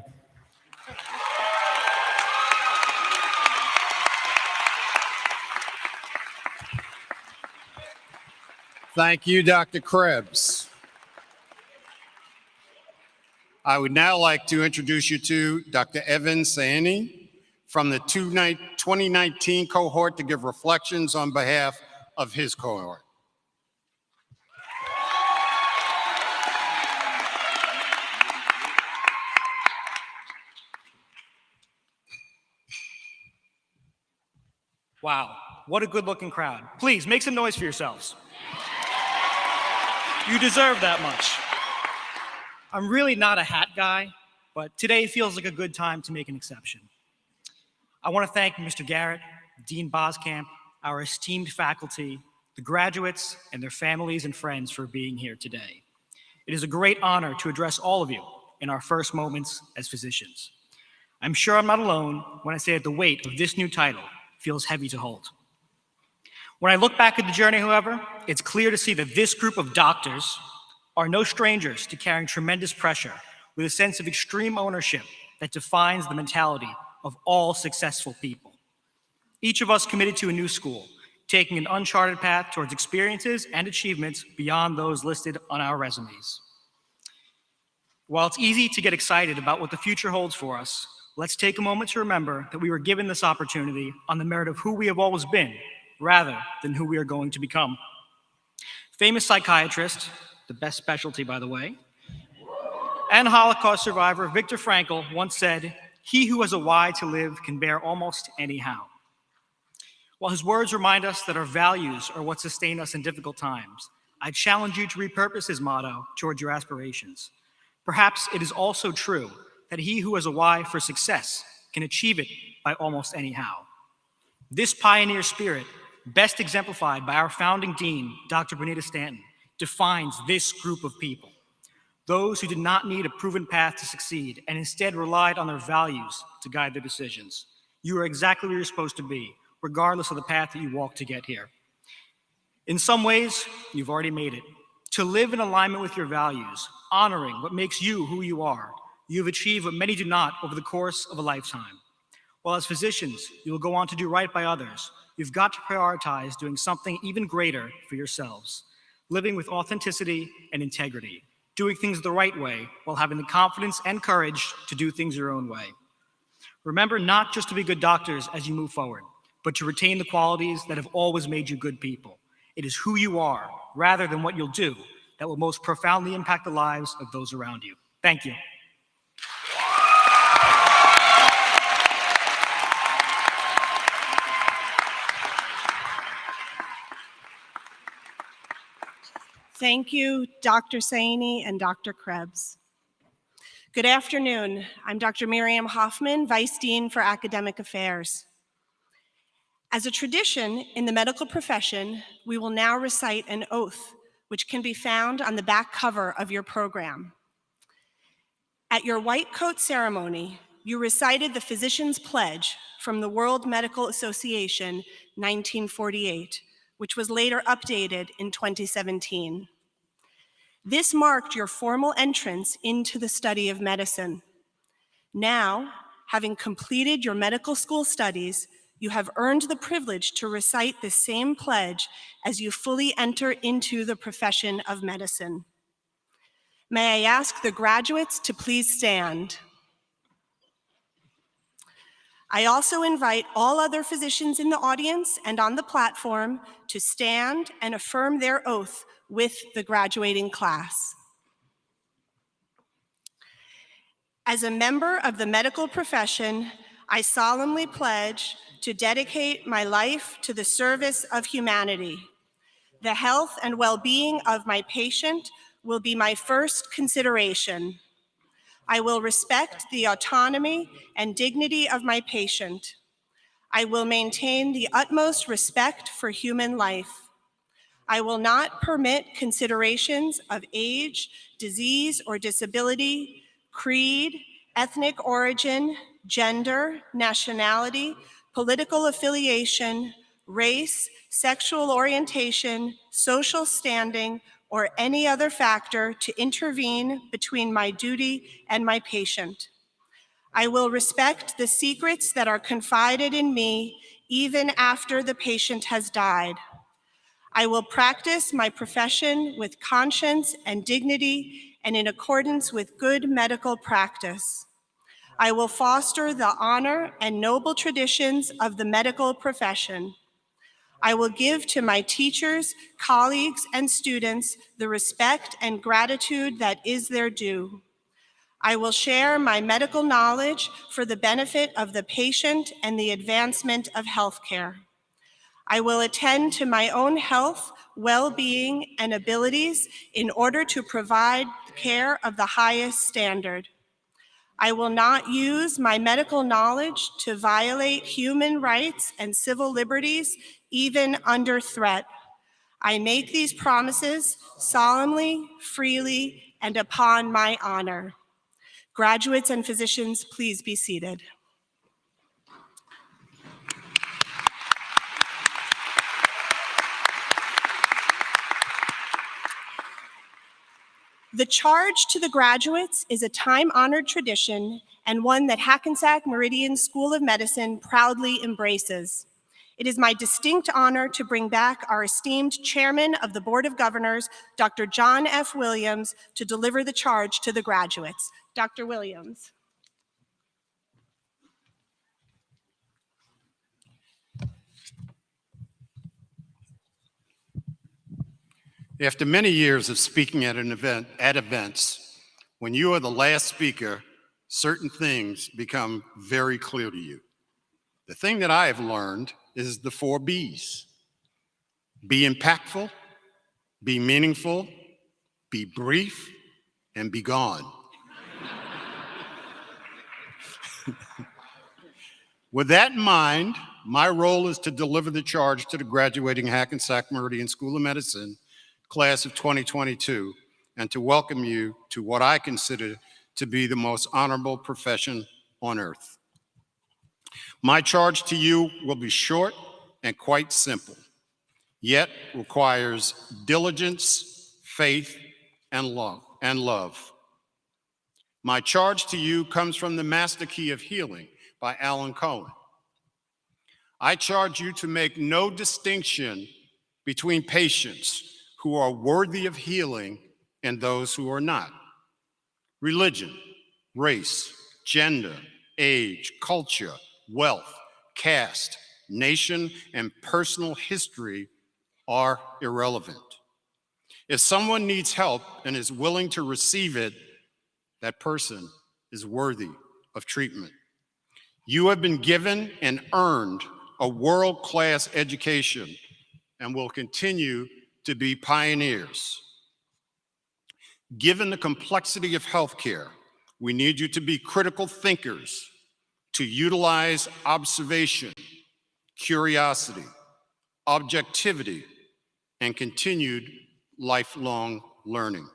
Thank you, Dr. Krebs. I would now like to introduce you to Dr. Evan Saini from the 2019 cohort to give reflections on behalf of his cohort. Wow, what a good-looking crowd. Please, make some noise for yourselves. You deserve that much. I'm really not a hat guy, but today feels like a good time to make an exception. I want to thank Mr. Garrett, Dean Boskamp, our esteemed faculty, the graduates, and their families and friends for being here today. It is a great honor to address all of you in our first moments as physicians. I'm sure I'm not alone when I say that the weight of this new title feels heavy to hold. When I look back at the journey, however, it's clear to see that this group of doctors are no strangers to carrying tremendous pressure with a sense of extreme ownership that defines the mentality of all successful people. Each of us committed to a new school, taking an uncharted path towards experiences and achievements beyond those listed on our resumes. While it's easy to get excited about what the future holds for us, let's take a moment to remember that we were given this opportunity on the merit of who we have always been, rather than who we are going to become. Famous psychiatrist, the best specialty, by the way, and Holocaust survivor Viktor Frankl once said, "He who has a why to live can bear almost any how." While his words remind us that our values are what sustain us in difficult times, I challenge you to repurpose his motto towards your aspirations. Perhaps it is also true that he who has a why for success can achieve it by almost any how. This pioneer spirit, best exemplified by our founding dean, Dr. Bonita Stanton, defines this group of people. Those who did not need a proven path to succeed and instead relied on their values to guide their decisions. You are exactly where you're supposed to be, regardless of the path that you walk to get here. In some ways, you've already made it. To live in alignment with your values, honoring what makes you who you are, you have achieved what many do not over the course of a lifetime. While as physicians, you will go on to do right by others, you've got to prioritize doing something even greater for yourselves, living with authenticity and integrity, doing things the right way while having the confidence and courage to do things your own way. Remember not just to be good doctors as you move forward, but to retain the qualities that have always made you good people. It is who you are, rather than what you'll do, that will most profoundly impact the lives of those around you. Thank you. Thank you, Dr. Saini and Dr. Krebs. Good afternoon. I'm Dr. Miriam Hoffman, Vice Dean for Academic Affairs. As a tradition in the medical profession, we will now recite an oath, which can be found on the back cover of your program. At your white coat ceremony, you recited the Physician's Pledge from the World Medical Association, 1948, which was later updated in 2017. This marked your formal entrance into the study of medicine. Now, having completed your medical school studies, you have earned the privilege to recite the same pledge as you fully enter into the profession of medicine. May I ask the graduates to please stand. I also invite all other physicians in the audience and on the platform to stand and affirm their oath with the graduating class. As a member of the medical profession, I solemnly pledge to dedicate my life to the service of humanity. The health and well-being of my patient will be my first consideration. I will respect the autonomy and dignity of my patient. I will maintain the utmost respect for human life. I will not permit considerations of age, disease, or disability, creed, ethnic origin, gender, nationality, political affiliation, race, sexual orientation, social standing, or any other factor to intervene between my duty and my patient. I will respect the secrets that are confided in me even after the patient has died. I will practice my profession with conscience and dignity and in accordance with good medical practice. I will foster the honor and noble traditions of the medical profession. I will give to my teachers, colleagues, and students the respect and gratitude that is their due. I will share my medical knowledge for the benefit of the patient and the advancement of healthcare. I will attend to my own health, well-being, and abilities in order to provide care of the highest standard. I will not use my medical knowledge to violate human rights and civil liberties, even under threat. I make these promises solemnly, freely, and upon my honor. Graduates and physicians, please be seated. The charge to the graduates is a time-honored tradition and one that Hackensack Meridian School of Medicine proudly embraces. It is my distinct honor to bring back our esteemed Chairman of the Board of Governors, Dr. John F. Williams, to deliver the charge to the graduates. Dr. Williams. After many years of speaking at events, when you are the last speaker, certain things become very clear to you. The thing that I have learned is the 4 B's. Be impactful, be meaningful, be brief, and be gone. With that in mind, my role is to deliver the charge to the graduating Hackensack Meridian School of Medicine class of 2022 and to welcome you to what I consider to be the most honorable profession on earth. My charge to you will be short and quite simple, yet requires diligence, faith, and love. My charge to you comes from the Master Key of Healing by Alan Cohen. I charge you to make no distinction between patients who are worthy of healing and those who are not. Religion, race, gender, age, culture, wealth, caste, nation, and personal history are irrelevant. If someone needs help and is willing to receive it, that person is worthy of treatment. You have been given and earned a world-class education and will continue to be pioneers. Given the complexity of healthcare, we need you to be critical thinkers, to utilize observation, curiosity, objectivity, and continued lifelong learning.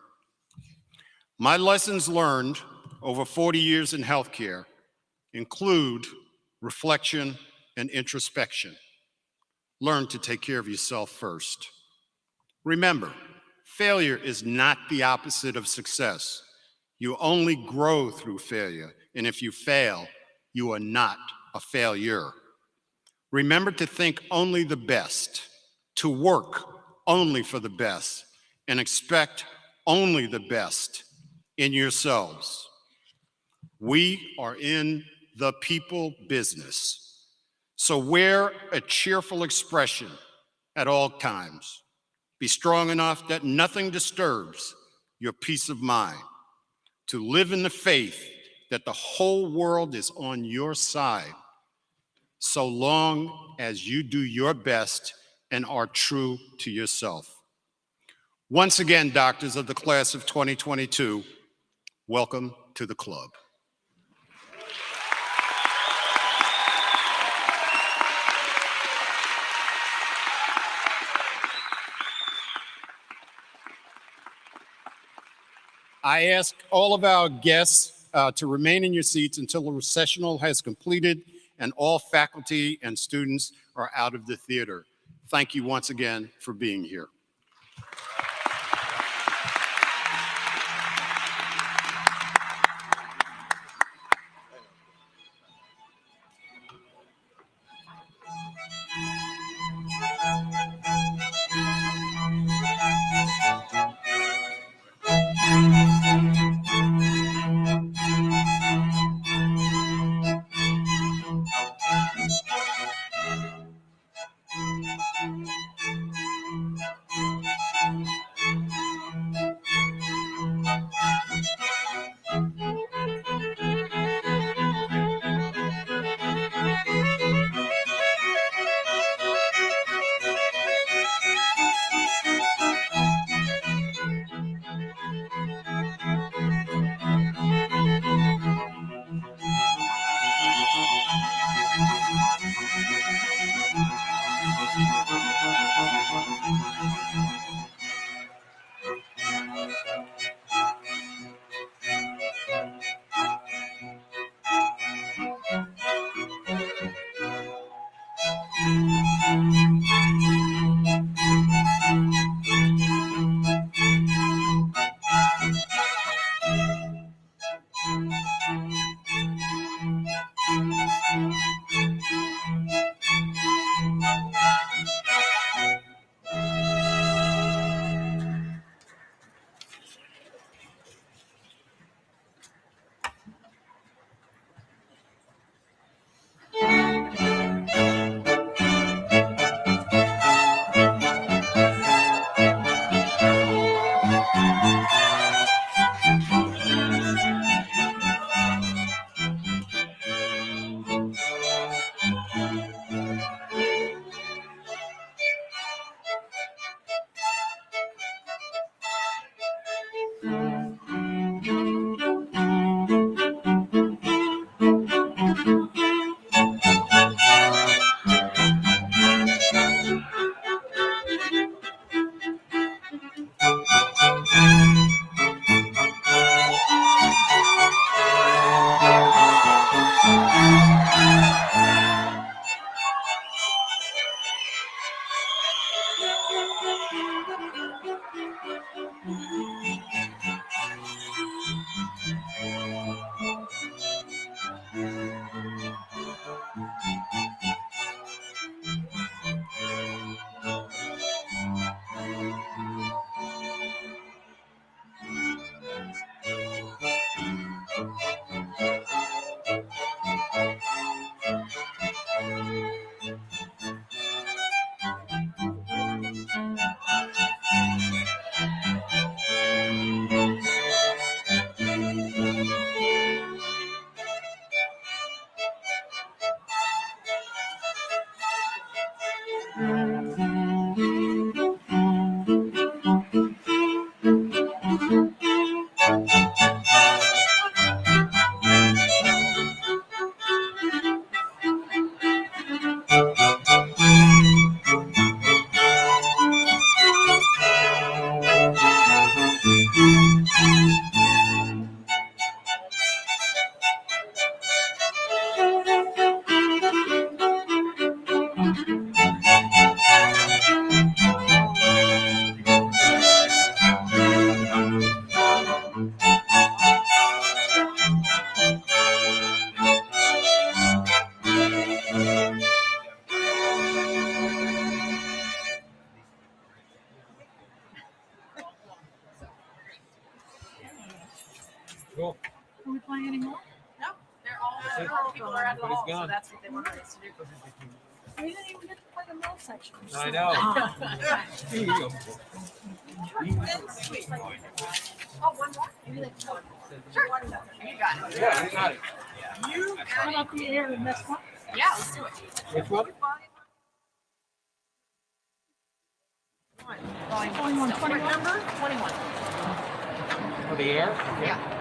My lessons learned over 40 years in healthcare include reflection and introspection. Learn to take care of yourself first. Remember, failure is not the opposite of success. You only grow through failure, and if you fail, you are not a failure. Remember to think only the best, to work only for the best, and expect only the best in yourselves. We are in the people business, so wear a cheerful expression at all times. Be strong enough that nothing disturbs your peace of mind. To live in the faith that the whole world is on your side, so long as you do your best and are true to yourself. Once again, doctors of the class of 2022, welcome to the club. I ask all of our guests to remain in your seats until the recessional has completed and all faculty and students are out of the theater. Thank you once again for being here. Cool. Are we playing anymore? No, they're all people are at the hall, so that's what they wanted us to do. We didn't even get to play the middle section. I know. Here you go. Oh, one more? Maybe like one. Sure. You got it. Yeah, you got it. You cut up the air and that's what? Yeah, let's do it. Which one? Volume one. 21. Number 21. For the air? Yeah.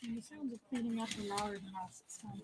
And the sounds of cleaning up are louder than us. It's time.